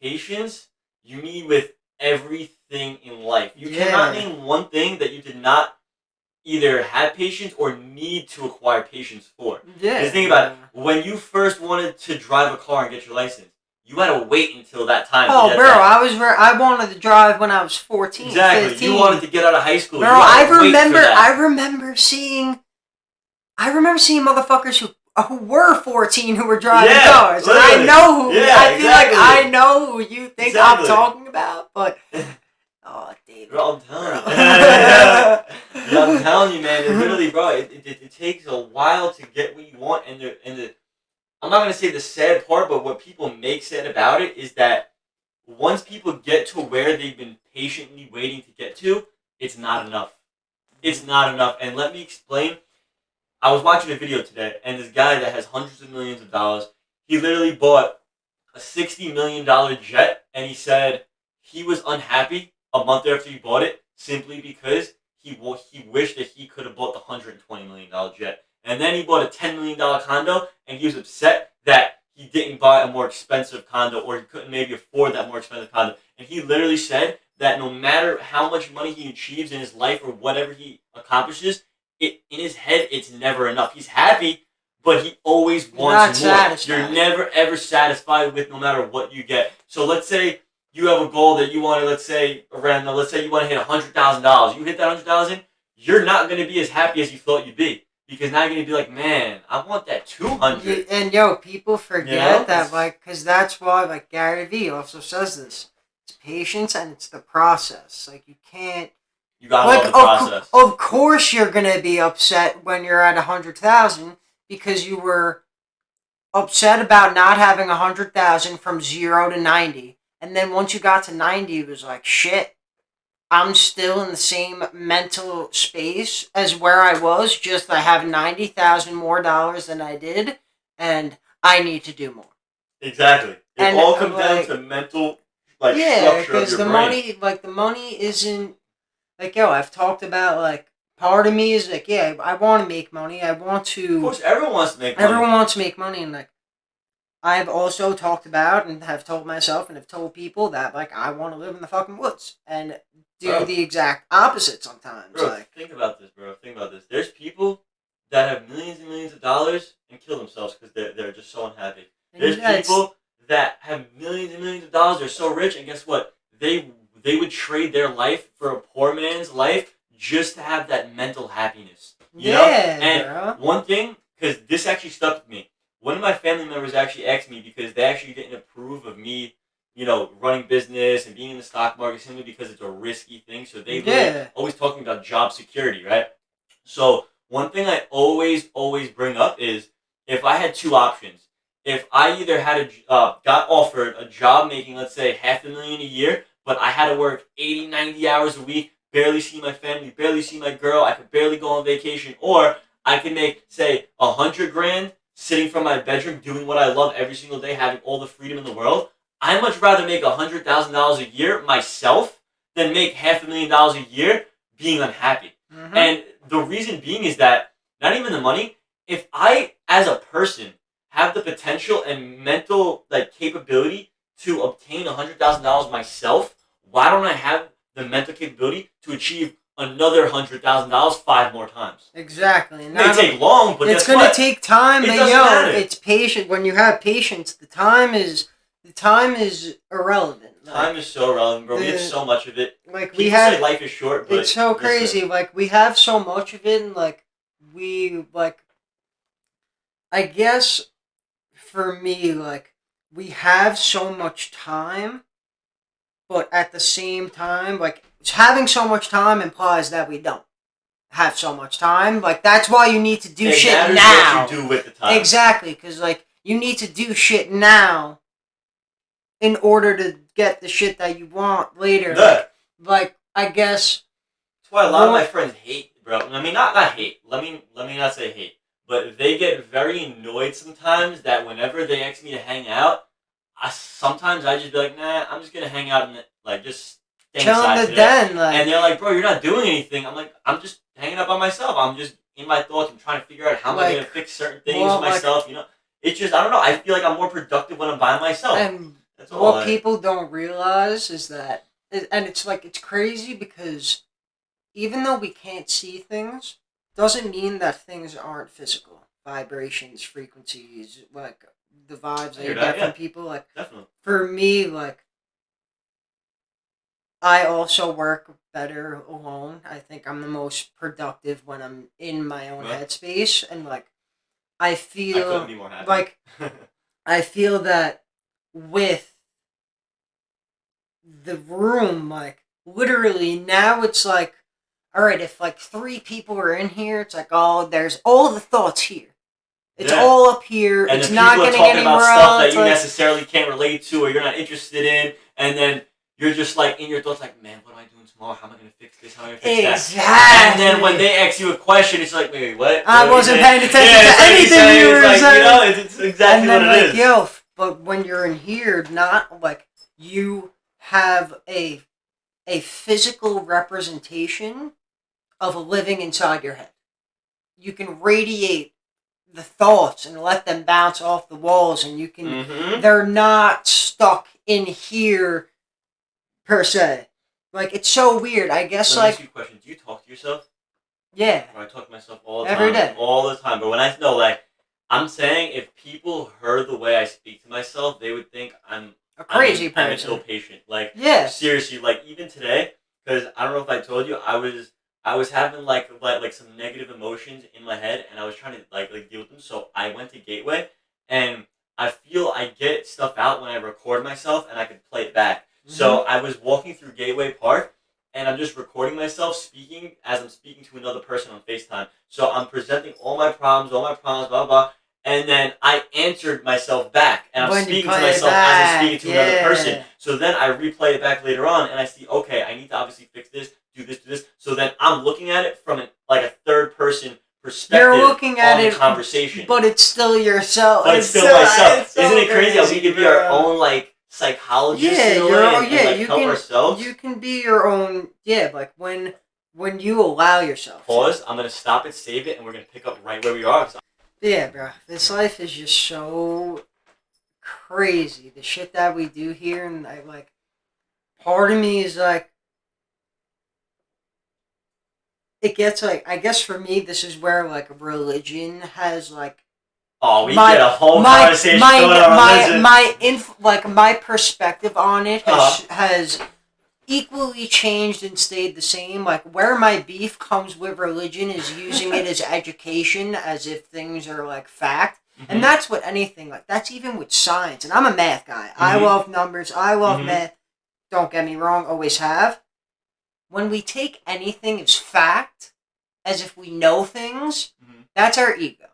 patience you need with everything in life. You cannot name one thing that you did not either have patience or need to acquire patience for. Yeah. Because think about it. When you first wanted to drive a car and get your license, you gotta wait until that time to Oh, get bro, that. I wanted to drive when I was 14, Exactly. 15. You wanted to get out of high school. Bro, You gotta wait for that. I remember seeing motherfuckers who were 14 who were driving Yeah, cars, and literally. I feel like Exactly. I know who you think I'm Exactly. talking about, but oh, David, Bro, I'm telling bro. you. Yeah, I'm telling you, man. It literally, bro, it takes a while to get what you want, and the I'm not gonna say the sad part, but what people make sad about it is that once people get to where they've been patiently waiting to get to, it's not enough. It's not enough. And let me explain. I was watching a video today, and this guy that has hundreds of millions of dollars, he literally bought a $60 million jet, and he said he was unhappy a month after he bought it simply because he wished that he could have bought the $120 million jet. And then he bought a $10 million condo, and he was upset that he didn't buy a more expensive condo, or he couldn't maybe afford that more expensive condo. And he literally said that no matter how much money he achieves in his life or whatever he accomplishes, in his head it's never enough. He's happy, but he always wants more. Satisfied. You're never ever satisfied with no matter what you get. So let's say you have a goal that you want to, let's say you want to hit $100,000. You hit that 100,000, you're not going to be as happy as you thought you'd be, because now you're going to be like, man, I want that 200. And yo, people forget that, It's- like, because that's why, like, Gary Vee also says this. It's patience and it's the process. Like, you can't. You gotta Like, love the process. of course you're gonna be upset when you're at 100,000 because you were upset about not having 100,000 from 0 to 90, and then once you got to 90, it was like, shit. I'm still in the same mental space as where I was. Just I have 90,000 more dollars than I did, and I need to do more. Exactly. It And, all comes down like, to mental, yeah, structure of because your the brain. money isn't like, yo. I've talked about, like, part of me is like, yeah, I want to make money. I want Of to. course, everyone wants to make money. Everyone wants to make money, and, like, I've also talked about and have told myself and have told people that, like, I want to live in the fucking woods and do Bro. the exact opposite sometimes. Bro, Like, think about this, bro. Think about this. There's people that have millions and millions of dollars and kill themselves because they're just so unhappy. There's people that have millions and millions of dollars. They're so rich, and guess what? They would trade their life for a poor man's life just to have that mental happiness. You know? And bro. one thing, because this actually stuck with me. One of my family members actually asked me, because they actually didn't approve of me, running business and being in the stock market, simply because it's a risky thing. So they were always talking about job security, right? So one thing I always bring up is, if I had two options, if I either had got offered a job making, let's say, $500,000 a year, but I had to work 80, 90 hours a week, barely see my family, barely see my girl, I could barely go on vacation, or I can make, say, 100 grand sitting from my bedroom doing what I love every single day, having all the freedom in the world. I'd much rather make $100,000 a year myself than make $500,000 a year being unhappy. Mm-hmm. And the reason being is that, not even the money, if I, as a person, have the potential and mental, like, capability to obtain $100,000 myself, why don't I have the mental capability to achieve another $100,000 5 more times? Exactly. It may take long, but it's guess what? gonna take time. It But doesn't matter. it's patient. When you have patience, the time is irrelevant. Time is so relevant, bro. We have so much of it. Like, People we have. say life is short, but It's so crazy. listen, Like, we have so much of it, and, like, we, like, I guess for me, like, we have so much time, but at the same time, like, having so much time implies that we don't have so much time. Like, that's why you need to do shit matters now. what you do with the time. Exactly, because, like, you need to do shit now in order to get the shit that you want later. Yeah. Like, I guess. That's why a lot of my friends hate, bro. I mean, not hate. Let me not say hate, but they get very annoyed sometimes that whenever they ask me to hang out, sometimes I just be like, nah, I'm just gonna hang out and, like, just stay inside Chilling today. the den, like. And they're like, bro, you're not doing anything. I'm like, I'm just hanging out by myself. I'm just in my thoughts. I'm trying to figure out how am I gonna fix certain things myself. It's just, I don't know. I feel like I'm more productive when I'm by myself. And that's all. What people don't realize is that, and it's like, it's crazy because even though we can't see things, doesn't mean that things aren't physical. Vibrations, frequencies, like, the vibes I that hear you that. get Yeah, from people. Like definitely. for me, like I also work better alone. I think I'm the most productive when I'm in my own Well, headspace, and like I I couldn't feel be more happy. like I feel that with the room, like literally now it's like, all right, if like three people are in here, it's like, oh, there's all the thoughts here. It's Yeah. all up here. And It's then not people are getting talking about anywhere stuff that else. you Like necessarily can't relate to or you're not interested in, and then you're just like in your thoughts, like, man, what am I doing tomorrow? How am I gonna fix this? How am I gonna fix that? And then when exactly. they ask you a question, it's like, wait, what? I What are you wasn't saying? paying attention Yeah, to it's like you anything saying, you it's were like you know, saying. it's exactly And what then it like, is. yo, but when you're in here, not like you have a physical representation of living inside your head. You can radiate the thoughts and let them bounce off the walls, and you can. Mm-hmm. They're not stuck in here per se. Like it's so weird. I guess Let me ask like you a question. Do you talk to yourself? yeah, Or I talk to myself all the every time, day. all the time. But when I know, like, I'm saying, if people heard the way I speak to myself, they would think A crazy I'm an ill person. patient. Like, Yeah. seriously, like even today, because I don't know if I told you, I was having like some negative emotions in my head, and I was trying to like deal with them. So I went to Gateway, and I feel I get stuff out when I record myself, and I can play it back. So I was walking through Gateway Park, and I'm just recording myself speaking as I'm speaking to another person on FaceTime. So I'm presenting all my problems, blah, blah. And then I answered myself back, and I'm When you speaking to play it myself as I'm speaking back, to another person. yeah. So then I replay it back later on, and I see, okay, I need to obviously fix this, do this, do this. So then I'm looking at it from like a third person perspective You're looking at on the it, conversation. but it's still yourself. But it's still myself. It's so Isn't it crazy how we crazy, could be our bro. own like psychologists Yeah, in a you're. way Oh, and yeah, like help ourselves? you can be your own. Yeah, like when you allow yourself. Pause. I'm gonna stop it, save it, and we're gonna pick up right where we are. Yeah, bro. This life is just so crazy. The shit that we do here, and I like. Part of me is like, it gets like, I guess for me, this is where like religion has like Oh, we my get a whole my conversation my going on religion. like my perspective on it Uh-huh. has equally changed and stayed the same. Like where my beef comes with religion is using it as education, as if things are like fact. And that's what anything like that's even with science. And I'm a math guy. I love numbers. I love math. Don't get me wrong, always have. When we take anything as fact, as if we know things, that's our ego.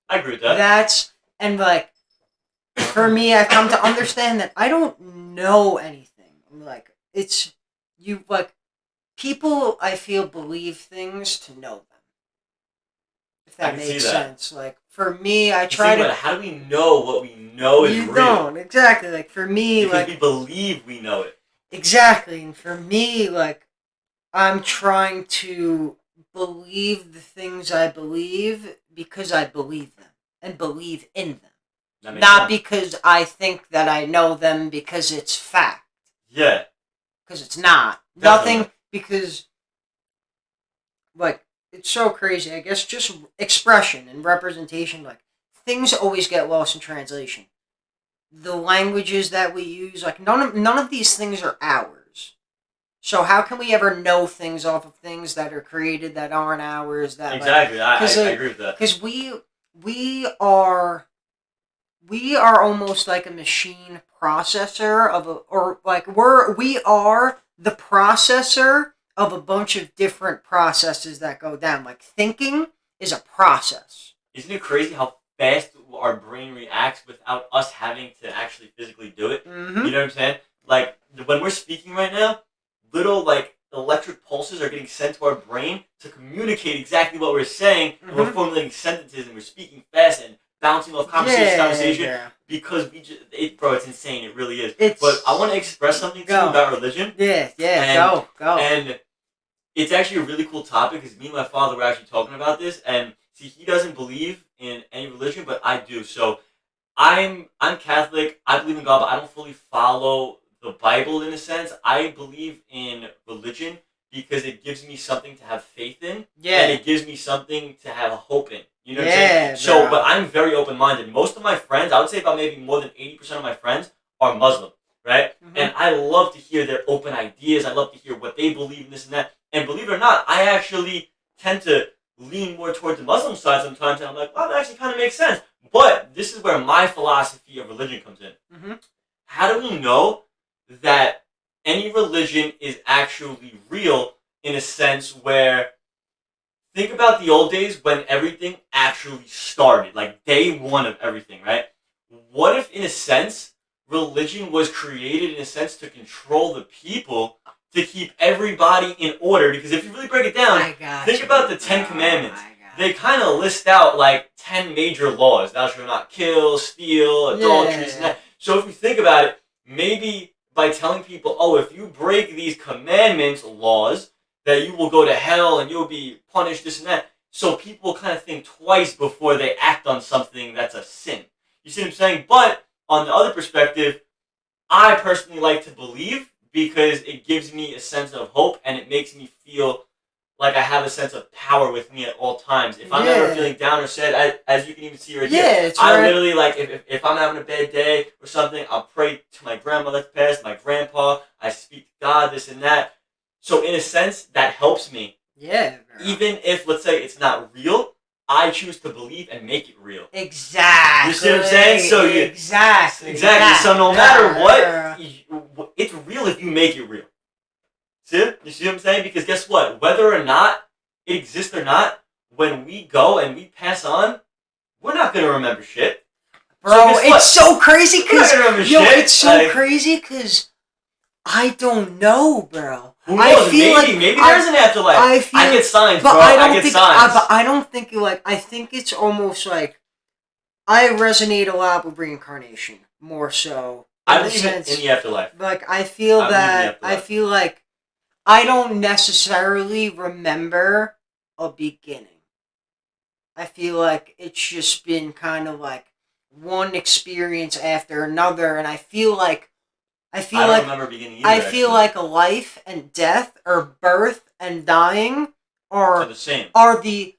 I agree with that. That's and like for me, I've come to understand that I don't know anything. Like it's you like people. I feel believe things to know them. If I that can see makes that. sense. Like for me, I Just try think to. about it. How do we know what we know is You real? don't exactly like for me Because like we believe we know it. exactly, and for me like I'm trying to believe the things I believe because I believe them and believe in them. That makes Not sense. because I think that I know them because it's fact. Yeah. Because it's not. Definitely. Nothing because like it's so crazy. I guess just expression and representation like things always get lost in translation. The languages that we use like none of these things are ours. So how can we ever know things off of things that are created that aren't ours? That Exactly. Like, I agree with that. Because we are we are almost like a machine processor of a or like we are the processor of a bunch of different processes that go down. Like thinking is a process. Isn't it crazy how fast our brain reacts without us having to actually physically do it? Mm-hmm. You know what I'm saying? Like when we're speaking right now, little like electric pulses are getting sent to our brain to communicate exactly what we're saying, and we're formulating sentences and we're speaking fast and bouncing off conversation to conversation because bro, it's insane. It really is. But I want to express something to you about religion. Yeah, go. And it's actually a really cool topic because me and my father were actually talking about this, and see, he doesn't believe in any religion, but I do. So I'm Catholic. I believe in God, but I don't fully follow the Bible in a sense. I believe in religion because it gives me something to have faith in, and Yeah. it gives me something to have hope in. You know what I'm Yeah, saying? So, bro. but I'm very open-minded. Most of my friends, I would say about maybe more than 80% of my friends are Muslim, right? Mhm. And I love to hear their open ideas. I love to hear what they believe in, this and that. And believe it or not, I actually tend to lean more towards the Muslim side sometimes, and I'm like, wow, that actually kind of makes sense. But this is where my philosophy of religion comes in. Mhm. How do we know that any religion is actually real in a sense where, think about the old days when everything actually started, like day one of everything, right? What if, in a sense, religion was created in a sense to control the people, to keep everybody in order? Because if you really break it down, I got think you, about the Ten bro. Commandments. I got They you. kind of list out like 10 major laws. Thou shalt not kill, steal, adultery, this and Yeah. that. So if you think about it, maybe by telling people, oh, if you break these commandments, laws, that you will go to hell and you'll be punished, this and that. So people kind of think twice before they act on something that's a sin. You see what I'm saying? But on the other perspective, I personally like to believe because it gives me a sense of hope and it makes me feel like I have a sense of power with me at all times. If I'm ever Yeah. feeling down or sad, as you can even see right Yeah, here, it's I right. literally, like, if I'm having a bad day or something, I'll pray to my grandmother that's passed, my grandpa, I speak to God, this and that. So in a sense, that helps me. Yeah, bro. Even if, let's say, it's not real, I choose to believe and make it real. Exactly. You see what I'm saying? So exactly. Exactly. So no matter what, it's real if you make it real. See? You see what I'm saying? Because guess what? Whether or not it exists or not, when we go and we pass on, we're not gonna remember shit. Bro, So guess what? it's so crazy We're not because gonna remember yo, shit. it's so Like, crazy because I don't know, bro. who I knows? feel Maybe, like maybe there's an afterlife. I feel, I get signs, but bro. I don't get think. signs. But I don't think like. I think it's almost like I resonate a lot with reincarnation more so. I In the believe sense, in the afterlife. like I feel I believe in the that afterlife. I feel like I don't necessarily remember a beginning. I feel like it's just been kind of like one experience after another, and I feel like I don't remember beginning either. I feel actually. like a life and death, or birth and dying, Are the same. are the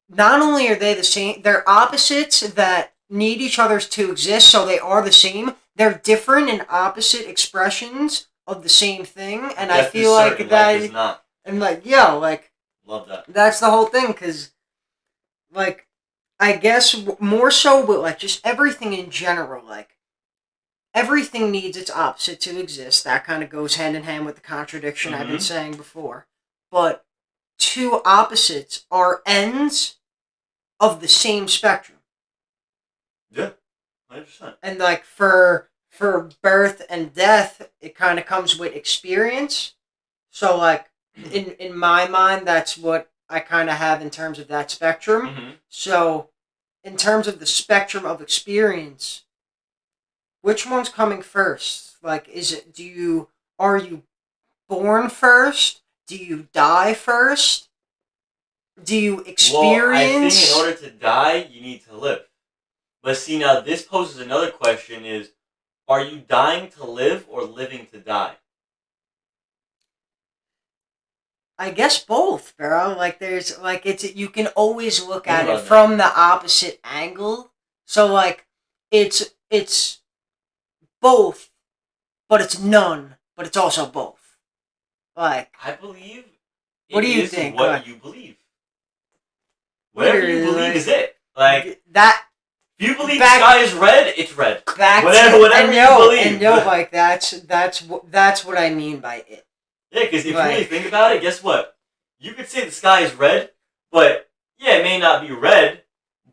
not only are they the same, they're opposites that need each other to exist, so they are the same. They're different and opposite expressions of the same thing, and I Death feel is like certain, that. life is not. And like, yo, like Love that. that's the whole thing, because like I guess more so with like just everything in general, like everything needs its opposite to exist. That kind of goes hand in hand with the contradiction I've been Mhm. saying before. But two opposites are ends of the same spectrum. Yeah, 100%. And like for birth and death, it kind of comes with experience. So like in my mind, that's what I kind of have in terms of that spectrum. Mm-hmm. So in terms of the spectrum of experience, which one's coming first? Like, are you born first? Do you die first? Do you experience? Well, I think in order to die, you need to live. But see, now this poses another question: is are you dying to live or living to die? I guess both, bro. Like there's like you can always look Think at it about that. from the opposite angle. So like it's both, but it's none, but it's also both. Like I believe what do it you is think? what Like, you believe. Whatever you literally, believe like, is it. Like, that if you believe back- the sky is red, it's red. back Whatever and you yo, believe. and yo, like that's what I mean by it. Yeah, because if you Like- really think about it, guess what? You could say the sky is red, but yeah, it may not be red,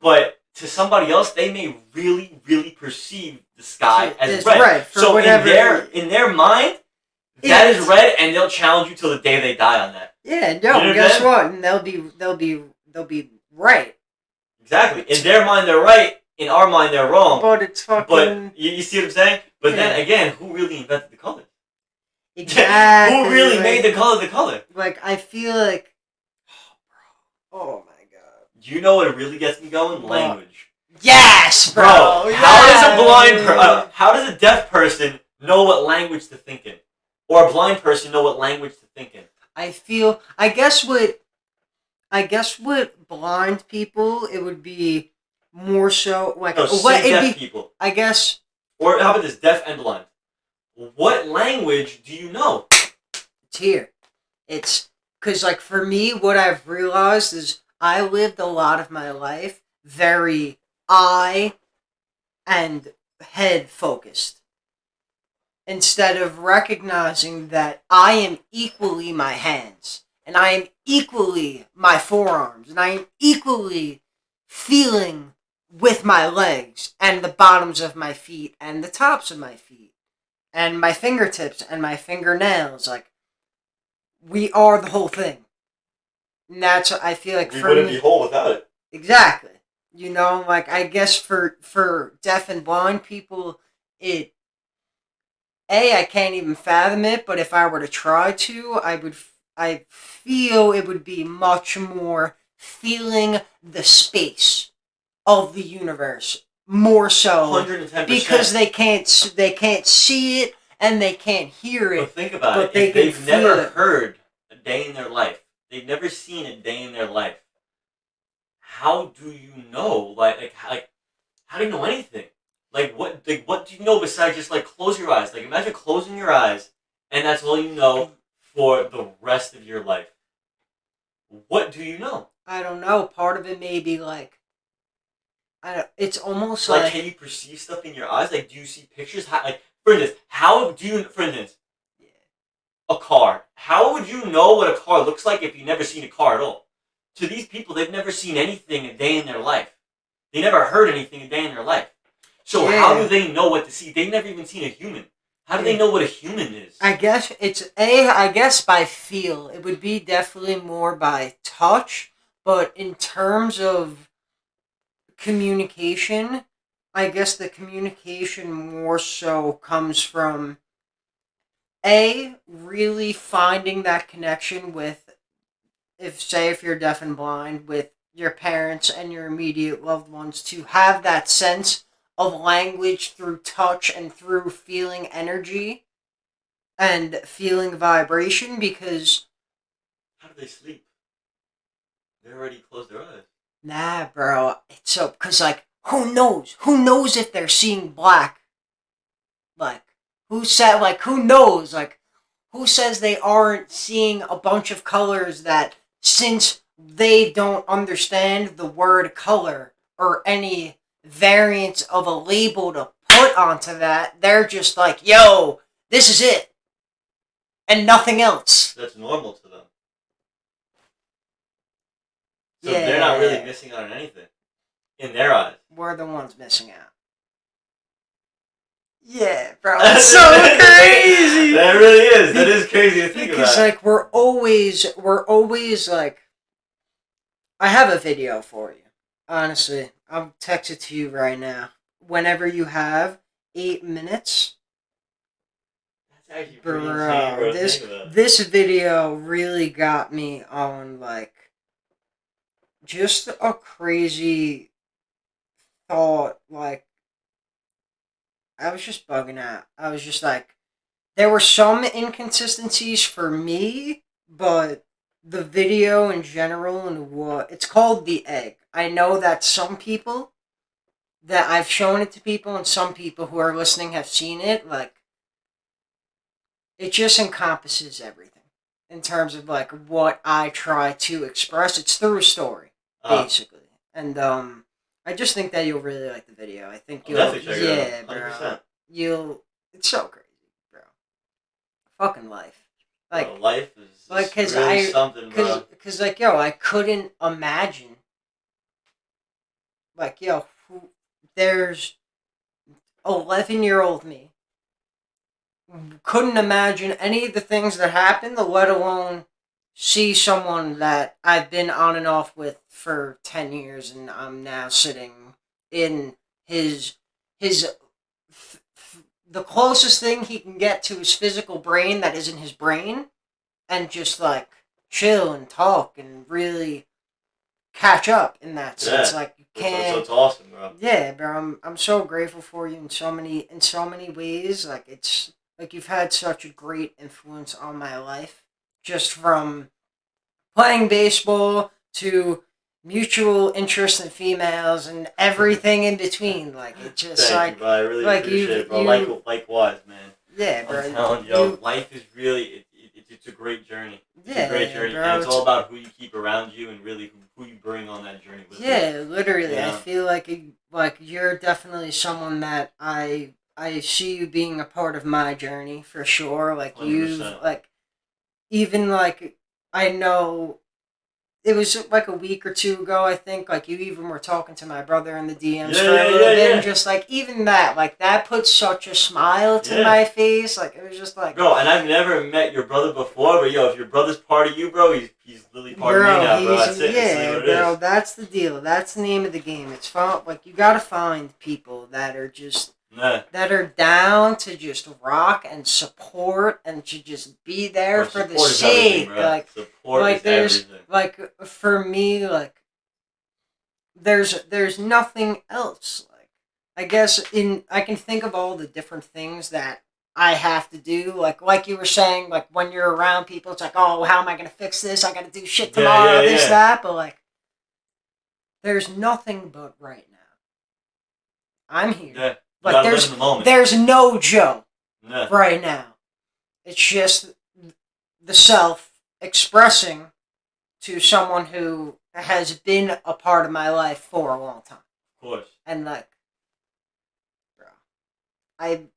but to somebody else, they may really, really perceive the sky as It's red. red for So whatever- in their mind, Yeah, that is red, and they'll challenge you till the day they die on that. Yeah, no, You know what I'm guess saying? what? And they'll be right. Exactly. In their mind, they're right. In our mind, they're wrong. But it's fucking. But you see what I'm saying? But then Yeah. again, who really invented the color? Exactly. Who really like, made the color? Like I feel like. Oh my god. Do you know what really gets me going? What? Language. Yes, bro. How does a deaf person know what language to think in, or a blind person know what language to think in? I feel. I guess with blind people, it would be more so like No, what say it'd deaf be. people. I guess Or how about this, deaf and blind? What language do you know? it's here. It's because like for me, what I've realized is I lived a lot of my life very eye and head focused instead of recognizing that I am equally my hands and I am equally my forearms and I am equally feeling with my legs and the bottoms of my feet and the tops of my feet and my fingertips and my fingernails. Like, we are the whole thing. And that's what I feel like We for wouldn't be me. whole without it. Exactly. Like I guess for deaf and blind people, it I can't even fathom it, but if I were to try to, I feel it would be much more feeling the space of the universe more so 110%. because they can't see it and they can't hear But it, think about it. but they If can they've never feel it. heard a day in their life, they've never seen a day in their life, how do you know? How do you know anything? What do you know besides just like close your eyes? Like, imagine closing your eyes and that's all you know for the rest of your life. What do you know? I don't know. Part of it may be like it's almost Like, like can you perceive stuff in your eyes? Like, do you see pictures? For instance, how do you, for instance, a car? How would you know what a car looks like if you've never seen a car at all? To these people, they've never seen anything a day in their life. They never heard anything a day in their life. So how do yeah. they know what to see? They've never even seen a human. How do they Yeah. know what a human is? I guess it's I guess by feel. It would be definitely more by touch, but in terms of communication, I guess the communication more so comes from really finding that connection with, if you're deaf and blind, with your parents and your immediate loved ones, to have that sense of language through touch and through feeling energy and feeling vibration, because How do they sleep? They already closed their eyes. nah, bro, it's so, because like, who knows if they're seeing black? Like, who knows? Like, who says they aren't seeing a bunch of colors that, since they don't understand the word color or any variant of a label to put onto that, they're just like, yo, this is it and nothing else. That's normal to them. So they're not really Yeah, missing out on anything in their eyes. we're the ones missing out. Yeah, bro, it's so crazy. That really is. That is crazy to think Because about. like we're always like, I have a video for you. Honestly, I'll text it to you right now. Whenever you have 8 minutes, That's actually pretty insane, bro. bro. This Think about. this video really got me on like just a crazy thought. Like, I was just bugging out. I was just like, there were some inconsistencies for me, but the video in general, and what it's called, the egg. I know that some people, that I've shown it to people, and some people who are listening have seen it. Like, it just encompasses everything in terms of like what I try to express. It's through a story, Uh, basically, and I just think that you'll really like the video. I think I'll you'll, definitely check it out. yeah, bro, 100%. you'll. It's so crazy, bro. Fucking life, Bro, like, life is cause really something, bro. like, yo, I couldn't imagine, like, yo, there's 11-year-old me couldn't imagine any of the things that happened, let alone see someone that I've been on and off with for 10 years, and I'm now sitting in his his the closest thing he can get to his physical brain that isn't his brain, and just like chill and talk and really catch up in that sense. Yeah. Like, you So can't. it's awesome, bro. Yeah, bro. I'm so grateful for you in so many ways. Like, it's like you've had such a great influence on my life. just from playing baseball to mutual interest in females and everything in between. Like it just Thank you, bro. I really like appreciate it, bro. Likewise, man. yeah, I'm bro. telling you, life is really it's a great journey. It's a great journey, Bro. and it's all about who you keep around you and really who you bring on that journey with you. Yeah, literally. Yeah. I feel like you're definitely someone that I see you being a part of my journey for sure. Like 100%. like even like I know it was like a week or two ago, I think, like you even were talking to my brother in the DMs for a little bit, and just like even that, like that put such a smile to my face. Like it was just like, bro. And I've never met your brother before, but yo, if your brother's part of you, bro, he's literally part of me now, bro. That's it. Yeah, That's bro, that's the deal. That's the name of the game. It's fun. Like you gotta find people that are just that are down to just rock and support and to just be there for the sake. Like support is there's everything. like for me, like there's nothing else. Like I guess I can think of all the different things that I have to do. Like you were saying, like when you're around people, it's like, oh, how am I gonna fix this? I gotta do shit tomorrow, this, that. But like, there's nothing but right now. I'm here. Yeah. Like there's no Joe right now. It's just the self expressing to someone who has been a part of my life for a long time. Of course. And like, bro,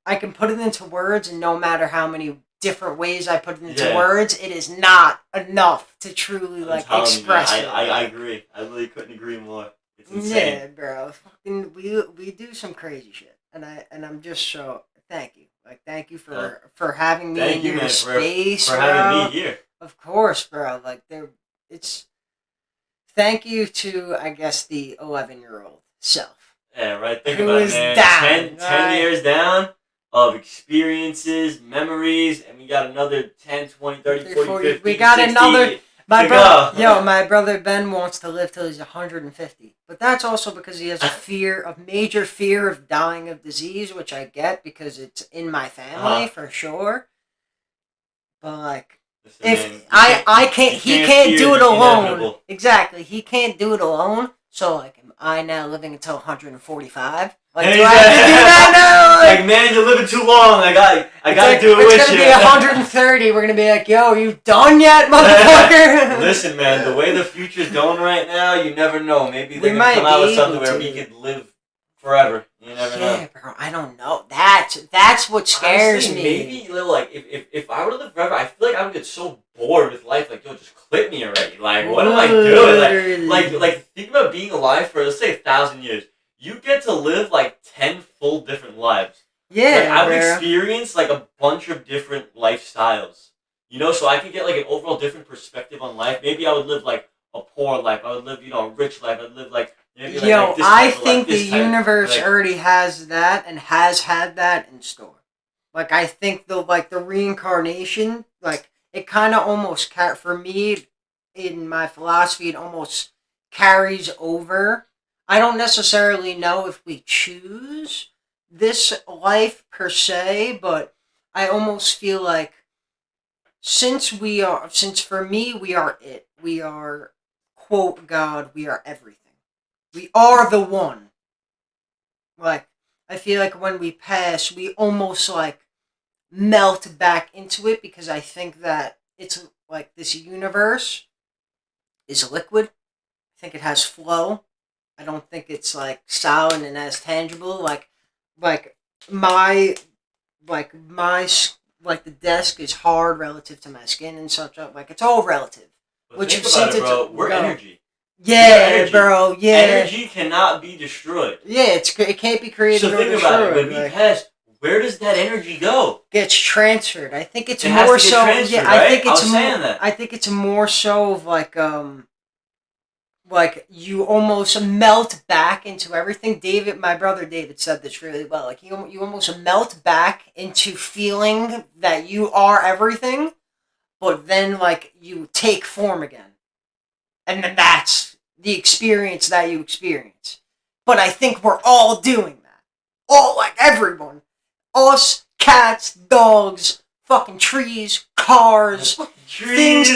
I can put it into words, and no matter how many different ways I put it into words, it is not enough to truly like express it. I agree. I really couldn't agree more. It's insane. Yeah, bro. Fucking, we do some crazy shit, and I'm just so thank you. Like, thank you for having me in your space, for having me here. Of course, bro. Like it's thank you to I guess the 11-year-old self. Yeah, right. Think about it, man. 10 years down of experiences, memories, and we got another 10, 20, 30, 40, 50, we got 60 another. My brother Ben wants to live till he's 150, but that's also because he has a major fear of dying of disease, which I get because it's in my family for sure. But like, he can't do it alone. Inevitable. Exactly, he can't do it alone. So like, am I now living until 145? Like, do I have to do that now? Like, man, you're living too long. I gotta do it with you. It's gonna be 130. We're gonna be like, yo, you done yet, motherfucker? Listen, man, the way the future's going right now, you never know. Maybe they're gonna come out with something where we could live forever. You never know. Yeah, bro, I don't know. That's what scares me. Maybe, like, if I were to live forever, I feel like I would get so bored with life. Like, yo, just clip me already. Like, what am I doing? Like, think about being alive for, let's say, 1,000 years. You get to live like 10 full different lives. Yeah, I've experienced like a bunch of different lifestyles. You know, so I can get like an overall different perspective on life. Maybe I would live like a poor life. I would live, a rich life. I'd live like maybe like this I think the universe already has that and has had that in store. Like I think the reincarnation, like it kind of almost for me in my philosophy, it almost carries over. I don't necessarily know if we choose this life per se, but I almost feel like since for me, we are it. We are, quote, God, we are everything. We are the one. Like, I feel like when we pass, we almost like melt back into it because I think that it's like this universe is liquid. I think it has flow. I don't think it's like solid and as tangible. Like my the desk is hard relative to my skin and such. Like it's all relative. But which think about it, bro. We're energy. Yeah, bro. Yeah. Energy cannot be destroyed. Yeah, it can't be created. So think about it. When we pass, where does that energy go? Gets transferred. I think it's more so. Yeah, right? I think it's more. I think it's more so of like you almost melt back into everything. My brother David said this really well. Like you almost melt back into feeling that you are everything, but then like you take form again. And then that's the experience that you experience. But I think we're all doing that. All, like everyone. Us, cats, dogs, fucking trees, cars, Trees.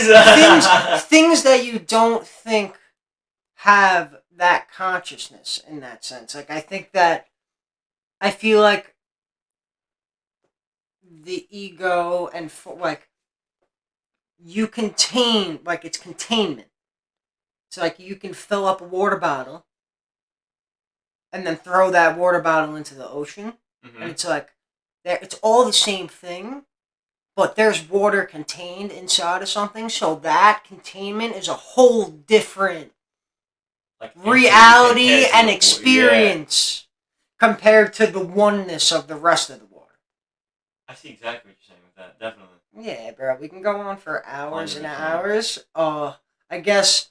things that you don't think have that consciousness in that sense. Like I feel like the ego and like you contain, like it's containment. It's like you can fill up a water bottle and then throw that water bottle into the ocean, and it's like it's all the same thing, but there's water contained inside of something, so that containment is a whole different Like reality and yeah. experience compared to the oneness of the rest of the water. I see exactly what you're saying with that. Definitely. Yeah, bro, we can go on for hours and 100%. hours. I guess,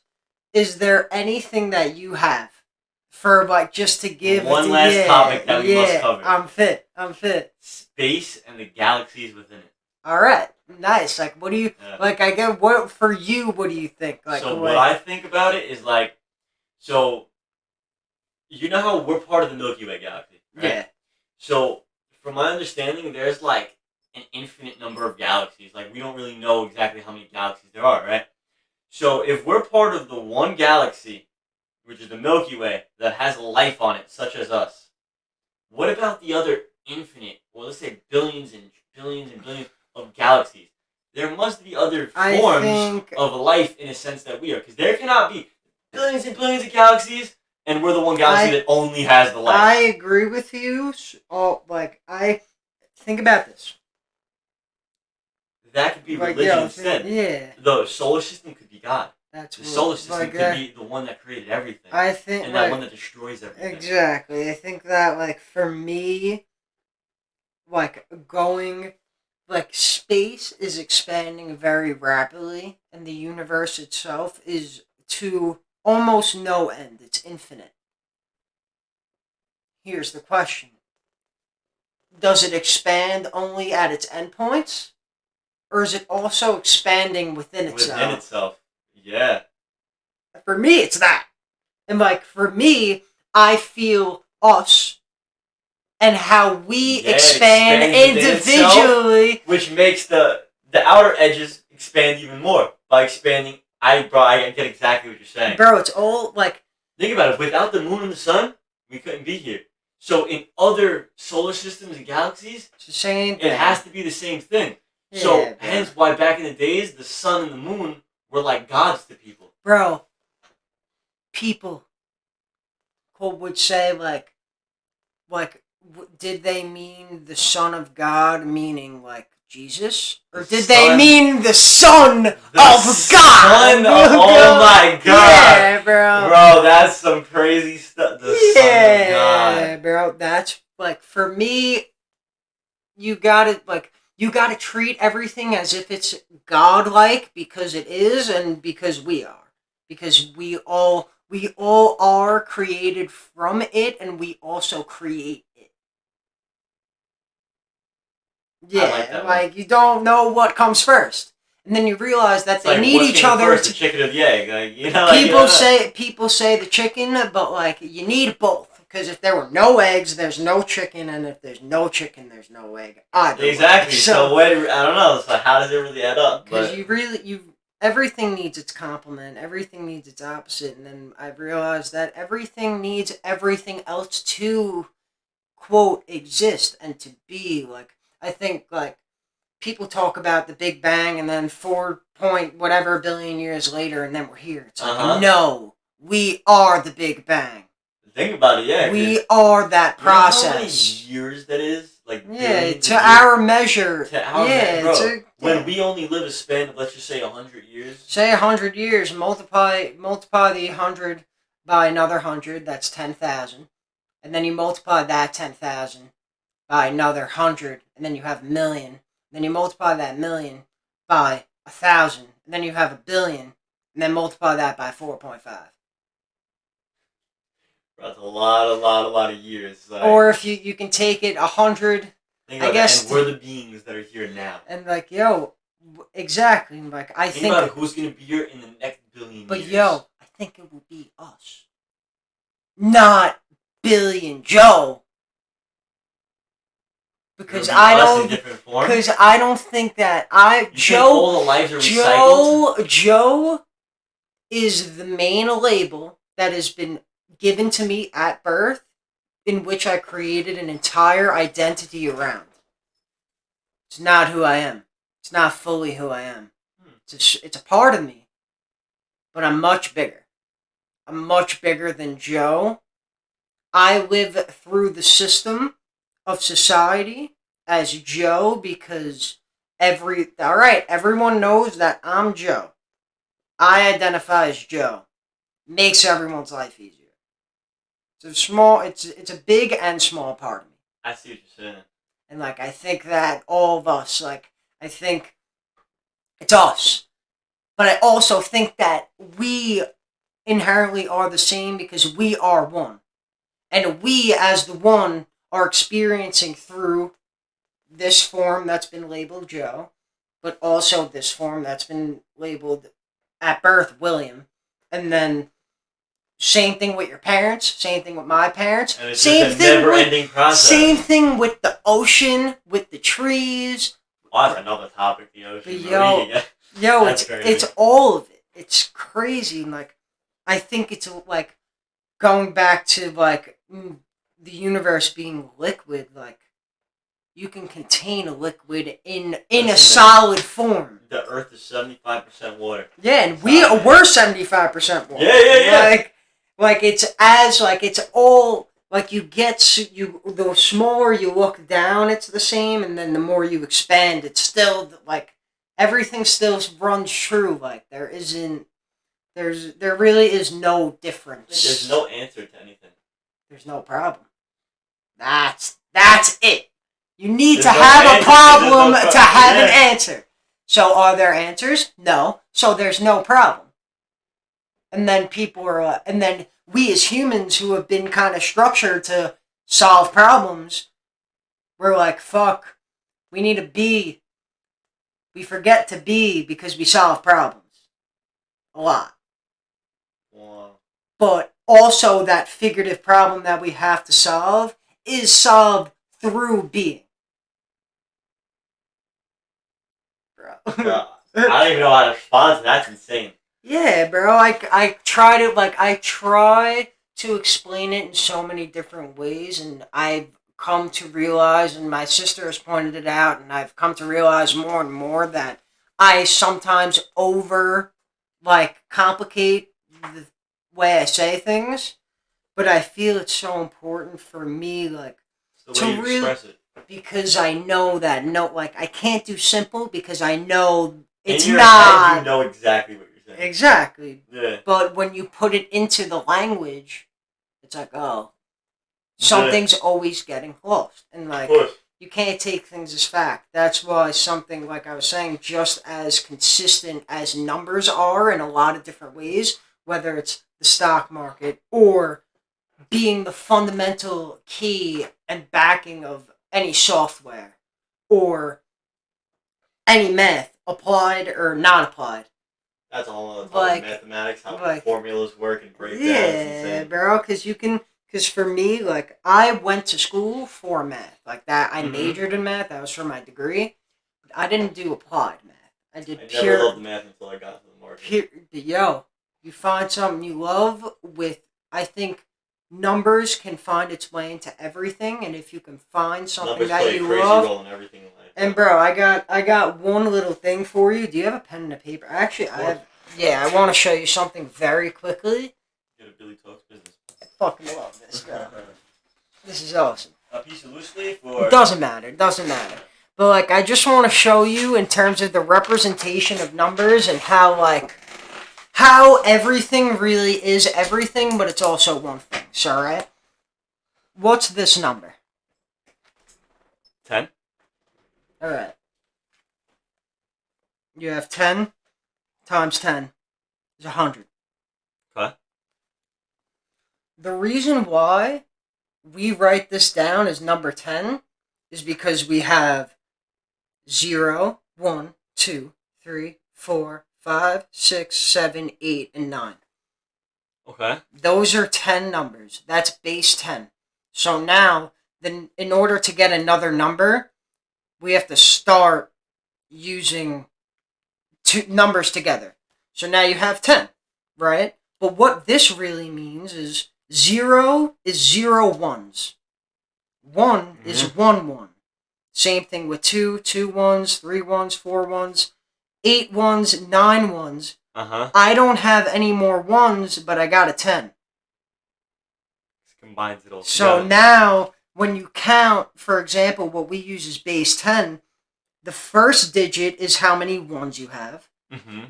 is there anything that you have for like just to give One last topic that we must cover. I'm fit. Space and the galaxies within it. All right, nice. Like, what do you like? I get what for you. What do you think? Like, so what I think about it is like, so you know how we're part of the Milky Way galaxy, right? Yeah. So from my understanding, there's like an infinite number of galaxies. Like we don't really know exactly how many galaxies there are, right? So if we're part of the one galaxy, which is the Milky Way, that has life on it, such as us, what about the other infinite, well, let's say billions and billions and billions of galaxies? There must be other forms of life in a sense that we are, because there cannot be billions and billions of galaxies, and we're the one galaxy that only has the life. I agree with you. I think about this. That could be religion instead. Yeah. The solar system could be God. The solar system could be the one that created everything. I think, and that one that destroys everything. Exactly. I think that, like, for me, like, going, like, space is expanding very rapidly, and the universe itself is to almost no end. It's infinite. Here's the question. Does it expand only at its endpoints? Or is it also expanding within itself? Within itself. Yeah. For me, it's that. And, like, for me, I feel us and how we expand individually. Itself, which makes the outer edges expand even more. By expanding, I get exactly what you're saying. Bro, it's all, like... Think about it. Without the moon and the sun, we couldn't be here. So in other solar systems and galaxies, it's the same thing. It has to be the same thing. Yeah, so, hence why back in the days, the sun and the moon were like gods to people. Bro, people would say, like, did they mean the Son of God, meaning, like, Jesus? Or did they mean the Son of God? Oh my God. Yeah, bro. Bro, that's some crazy stuff. The Son of God. Yeah, bro. That's, like, for me, you gotta treat everything as if it's godlike, because it is, and because we are. Because we all are created from it, and we also create it. Yeah, like you don't know what comes first, and then you realize that they need each other. First, the chicken or the egg? Like, you know, people say the chicken, but like you need both. Because if there were no eggs, there's no chicken, and if there's no chicken, there's no egg. Exactly. So I don't know. So how does it really add up? Because everything needs its complement. Everything needs its opposite, and then I realized that everything needs everything else to, quote, exist and to be. Like, I think, like, people talk about the Big Bang, and then 4 point whatever billion years later, and then we're here. It's like, no, we are the Big Bang. Think about it, yeah. We are that process. You know how many years that is? Like, to our measure. To our measure, bro. When we only live a span of, let's just say, 100 years. Say 100 years, multiply the 100 by another 100, that's 10,000. And then you multiply that 10,000 by another 100, and then you have a million. Then you multiply that million by 1,000, and then you have a billion, and then multiply that by 4.5. That's a lot of years. Like, or if you can take it 100, I guess. And we're the beings that are here now. And like, yo, exactly. Like, I think about who's gonna be here in the next billion years. But yo, I think it will be us, not Billion Joe. because It'll be I us in don't different form. because I don't think that You think all the lives are recycled? Joe is the main label that has been given to me at birth, in which I created an entire identity around. It's not who I am. It's not fully who I am. It's a part of me, but I'm much bigger. I'm much bigger than Joe. I live through the system of society as Joe because everyone knows that I'm Joe. I identify as Joe. Makes everyone's life easier. It's a big and small part of me. I see what you're saying. And like I think that all of us, like I think it's us. But I also think that we inherently are the same because we are one. And we as the one are experiencing through this form that's been labeled Joe, but also this form that's been labeled at birth William. And then same thing with your parents, same thing with my parents. And it's just a never-ending process. Same thing with the ocean, with the trees. Oh, that's another topic, the ocean. It's all of it. It's crazy. And like, I think it's like going back to like the universe being liquid. Like, you can contain a liquid in a solid form. The Earth is 75% water. Yeah, and we're 75% water. Yeah. Like it's all like the smaller you look down, it's the same, and then the more you expand, it's still like everything still runs true. Like there really is no difference. There's no answer to anything. There's no problem. That's it. You need to There's have a problem no to have an answer. So are there answers? No. So there's no problem. And then and then we as humans who have been kind of structured to solve problems, we're like, fuck, we need to be. We forget to be because we solve problems. A lot. Wow. But also that figurative problem that we have to solve is solved through being. Bro. I don't even know how to respond to that. That's insane. Yeah, bro. I try to explain it in so many different ways, and I've come to realize, and my sister has pointed it out, and I've come to realize more and more that I sometimes complicate the way I say things, but I feel it's so important for me, like, it's the way you express it. Because I know that I can't do simple because I know it's in your not. Head, you know exactly what you're saying. Exactly. Yeah. But when you put it into the language, it's like, oh, something's always getting lost, and like you can't take things as fact. That's why something like I was saying, just as consistent as numbers are in a lot of different ways, whether it's the stock market or being the fundamental key and backing of any software or any math, applied or not applied. That's all mathematics, how formulas work and breakdowns. Yeah, bro, because for me, like, I went to school for math. Like that, I majored in math. That was for my degree. But I didn't do applied math. I never loved math until I got to the market. You find something you love with, I think, numbers can find its way into everything, and if you can find something numbers that play you a crazy love, role in everything in life. And bro, I got one little thing for you. Do you have a pen and a paper? Actually, I have. Yeah, I want to show you something very quickly. Get a Billy Talks business. I fucking love this, bro. This is awesome. A piece of loose leaf, or doesn't matter. But like, I just want to show you in terms of the representation of numbers and how everything really is everything, but it's also one thing. So, alright? What's this number? 10. Alright. You have 10 times 10 is 100. Okay. The reason why we write this down as number 10 is because we have 0, 1, 2, 3, 4, 5, 6, 7, 8, and 9. Okay. Those are 10 numbers. That's base 10. So now then in order to get another number, we have to start using two numbers together. So now you have 10, right? But what this really means is 0 is 0 ones. 1 is 1 1. Same thing with 2, 2 ones, 3 ones, 4 ones, 8 ones, 9 ones. I don't have any more ones, but I got a 10. Combines it all So together. now, when you count, for example, what we use is base 10, the first digit is how many ones you have.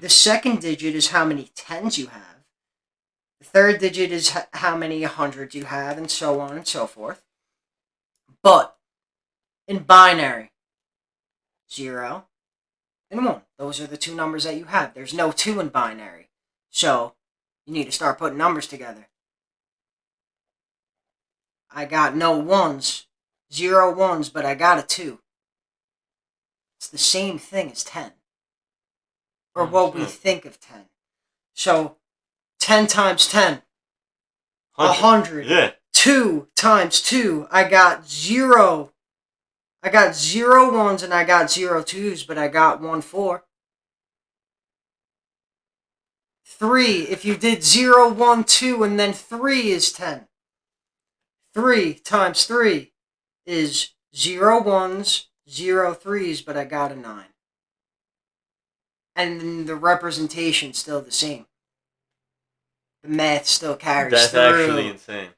The second digit is how many tens you have. The third digit is how many hundreds you have, and so on and so forth. But in binary, 0 and 1. Those are the two numbers that you have. There's no 2 in binary. So you need to start putting numbers together. I got no ones, 0 ones, but I got a 2. It's the same thing as 10. Or what we think of 10. So 10 times 10, 100. Yeah. 2 times 2, I got 0. I got 0 ones and I got 0 twos, but I got 1 4. 3, if you did 0, 1, 2, and then 3 is 10. 3 times 3 is 0 ones, 0 threes, but I got a 9. And then the representation's still the same. The math still carries through. That's actually insane.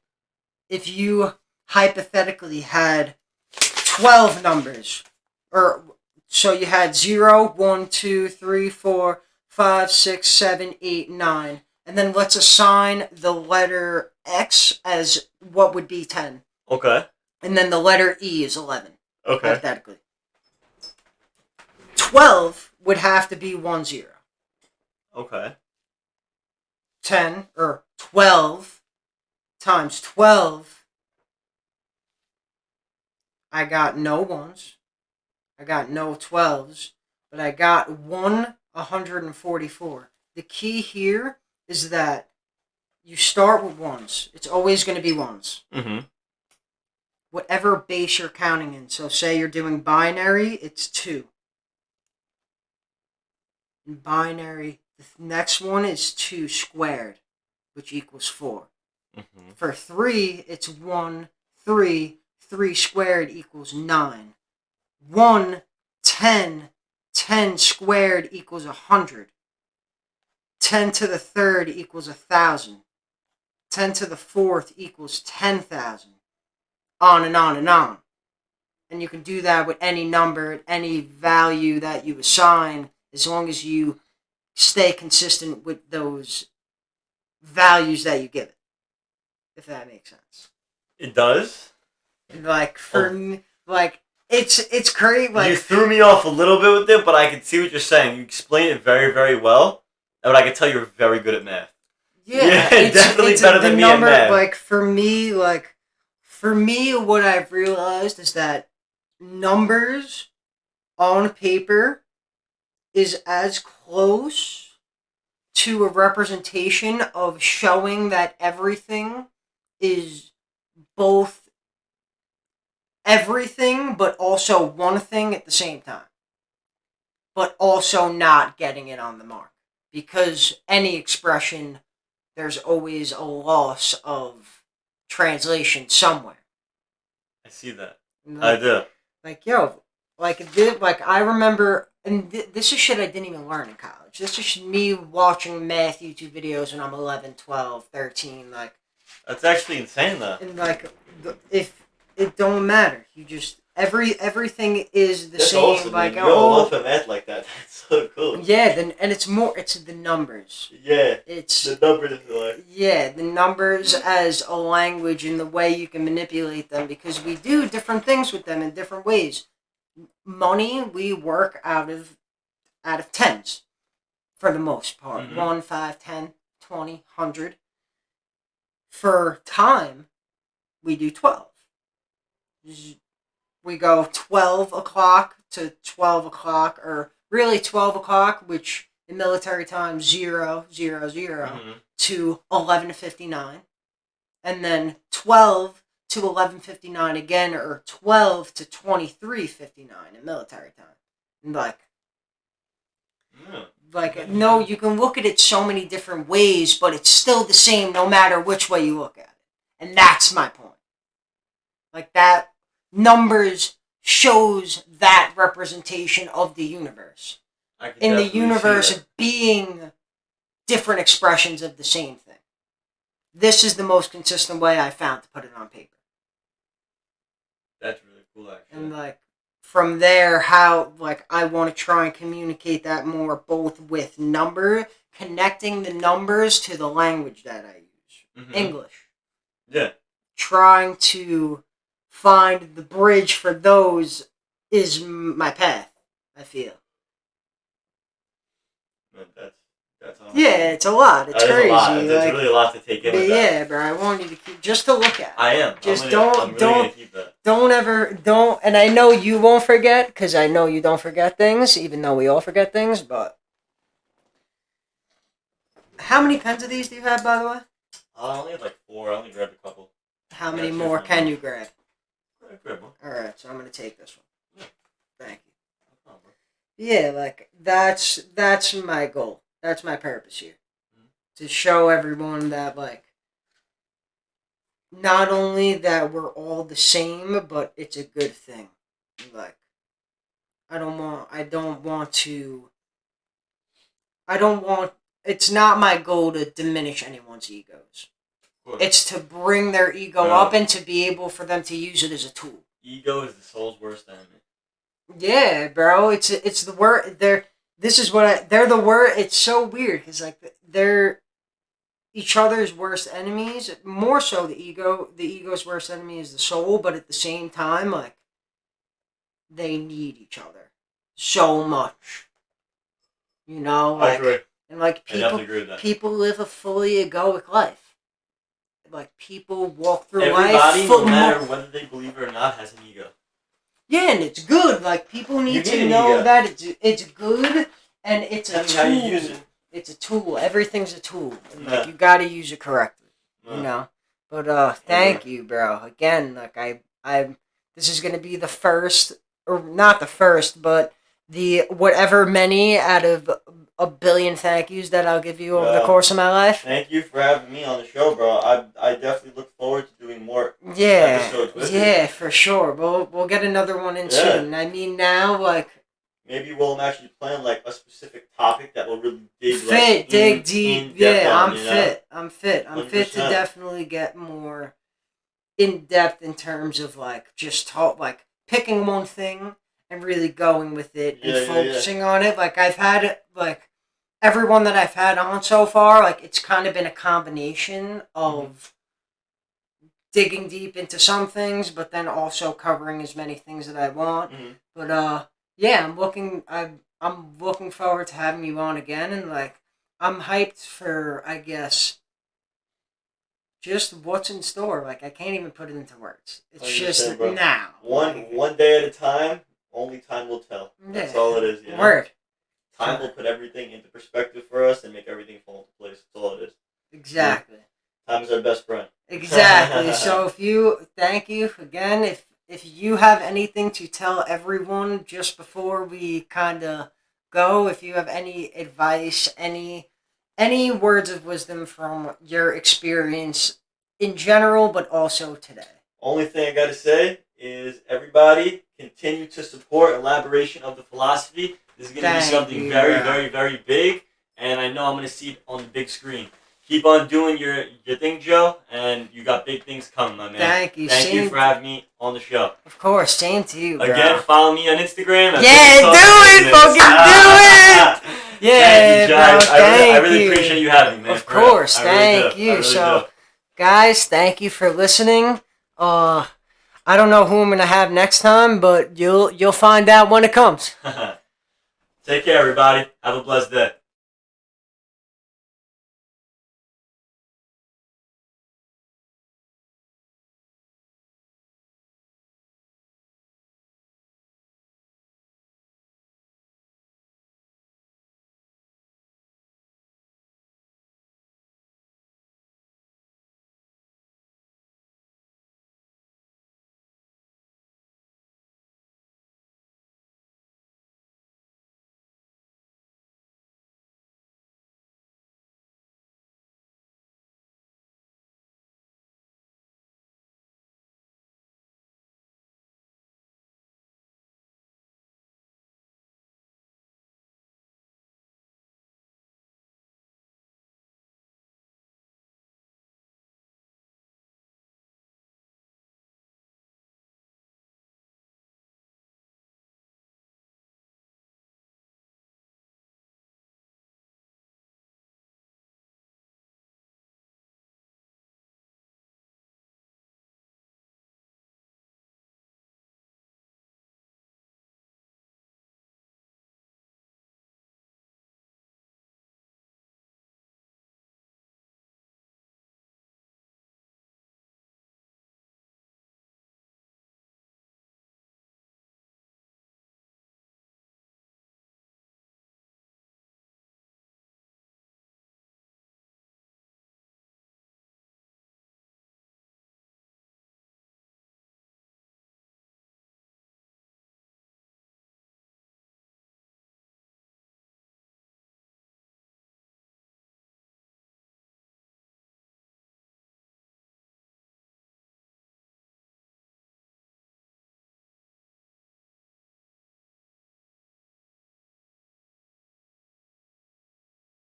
If you hypothetically had 12 numbers, or so you had 0, 1, 2, 3, 4, 5, 6, 7, 8, 9, and then let's assign the letter X as what would be 10. Okay. And then the letter E is 11. Okay. Hypothetically. 12 would have to be 1, 0. Okay. 10, or 12 times 12, I got no 1s, I got no 12s, but I got 144. The key here is that you start with 1s. It's always going to be 1s. Whatever base you're counting in. So say you're doing binary, it's 2. In binary, the next one is 2 squared, which equals 4. For 3, it's 1, 3. 3 squared equals 9. 1, 10. 10 squared equals 100. 10 to the third equals 1,000. 10 to the fourth equals 10,000. On and on and on. And you can do that with any number, any value that you assign, as long as you stay consistent with those values that you give it. If that makes sense. It does? Like, for me, like, it's great. Like, you threw me off a little bit with it, but I can see what you're saying. You explain it very, very well. But I can tell you're very good at math. Yeah, definitely better than me at math. Like, for me, what I've realized is that numbers on paper is as close to a representation of showing that everything is both everything, but also one thing at the same time. But also not getting it on the mark. Because any expression, there's always a loss of translation somewhere. I see that. Like, I do. Like, I remember, and this is shit I didn't even learn in college. This is me watching math YouTube videos when I'm 11, 12, 13, like. That's actually insane, though. And, like, if it don't matter. You just, everything is the same. Awesome, like, you all love the math like that. That's so cool. Yeah, and it's the numbers. Yeah. It's the numbers, like. Yeah, the numbers as a language and the way you can manipulate them, because we do different things with them in different ways. Money, we work out of tens for the most part. 1, 5, 10, 20, 100. For time, we do 12. We go 12 o'clock to 12 o'clock, or really 12 o'clock, which in military time 0, 0, 0, to 11:59, and then 12 to 11:59 again, or 12 to 23:59 in military time. And no, you can look at it so many different ways, but it's still the same no matter which way you look at it. And that's my point. Like, that numbers shows that representation of the universe. In the universe being different expressions of the same thing. This is the most consistent way I found to put it on paper. That's really cool, actually. And like, from there, how, like, I want to try and communicate that more, both with connecting the numbers to the language that I use. English. Yeah. Trying to find the bridge for those is my path, I feel. That's awesome. Yeah, it's a lot. It's crazy. A lot. It's really a lot to take in. But yeah, bro, I want you to keep, just to look at. I am. Just I'm really gonna keep that. Don't, and I know you won't forget, because I know you don't forget things, even though we all forget things, but. How many pens of these do you have, by the way? I only have like 4. I only grabbed a couple. How many more can you grab? I grab one. Alright, so I'm going to take this one. Yeah. Thank you. Yeah, like, that's my goal. That's my purpose here. To show everyone that, like, not only that we're all the same, but it's a good thing. Like, it's not my goal to diminish anyone's egos. It's to bring their ego up and to be able for them to use it as a tool. Ego is the soul's worst enemy. Yeah, bro. It's the word. They're the word. It's so weird because, like, they're each other's worst enemies. More so the ego. The ego's worst enemy is the soul, but at the same time, like, they need each other so much. You know, like, I agree. And like, people live a fully egoic life. Like, people walk through life. Everybody, no matter whether they believe it or not, has an ego. Yeah, and it's good. Like, people need to know that it's good, and it's a tool. How you use it. It's a tool. Everything's a tool. And, like, you gotta use it correctly. You know? But thank you, bro. Again, like, this is gonna be the first, or not the first, but the whatever many out of a billion thank yous that I'll give you over the course of my life. Thank you for having me on the show, bro. I definitely look forward to doing more episodes with you. Yeah, for sure. We'll get another one in soon. I mean, now, like, maybe we'll actually plan, like, a specific topic that will really dig deep. Yeah, I'm fit. I'm fit 100%. To definitely get more in depth in terms of, like, just talk, like, picking one thing and really going with it and focusing on it. Like, I've had, like, everyone that I've had on so far, like, it's kind of been a combination of digging deep into some things, but then also covering as many things that I want. But yeah, I'm looking forward to having you on again, and, like, I'm hyped for, I guess, just what's in store. Like, I can't even put it into words. It's just now. One day at a time. Only time will tell. That's all it is. You know? Word. Time will put everything into perspective for us and make everything fall into place. That's all it is. Exactly. Time is our best friend. Exactly. So thank you again. If you have anything to tell everyone just before we kind of go, if you have any advice, any words of wisdom from your experience in general, but also today. Only thing I gotta say is everybody continue to support Elaboration of the Philosophy. This is going to be something very, very, very big, and I know I'm going to see it on the big screen. Keep on doing your thing, Joe, and you got big things coming, my man. Thank you. Thank you for having me on the show. Of course, same to you, bro. Again, follow me on Instagram. Yeah, do it, fucking do it! Yeah, bro, I really appreciate you having me, man. Of course, thank you. Really so, guys, thank you for listening. I don't know who I'm gonna have next time, but you'll find out when it comes. Take care, everybody. Have a blessed day.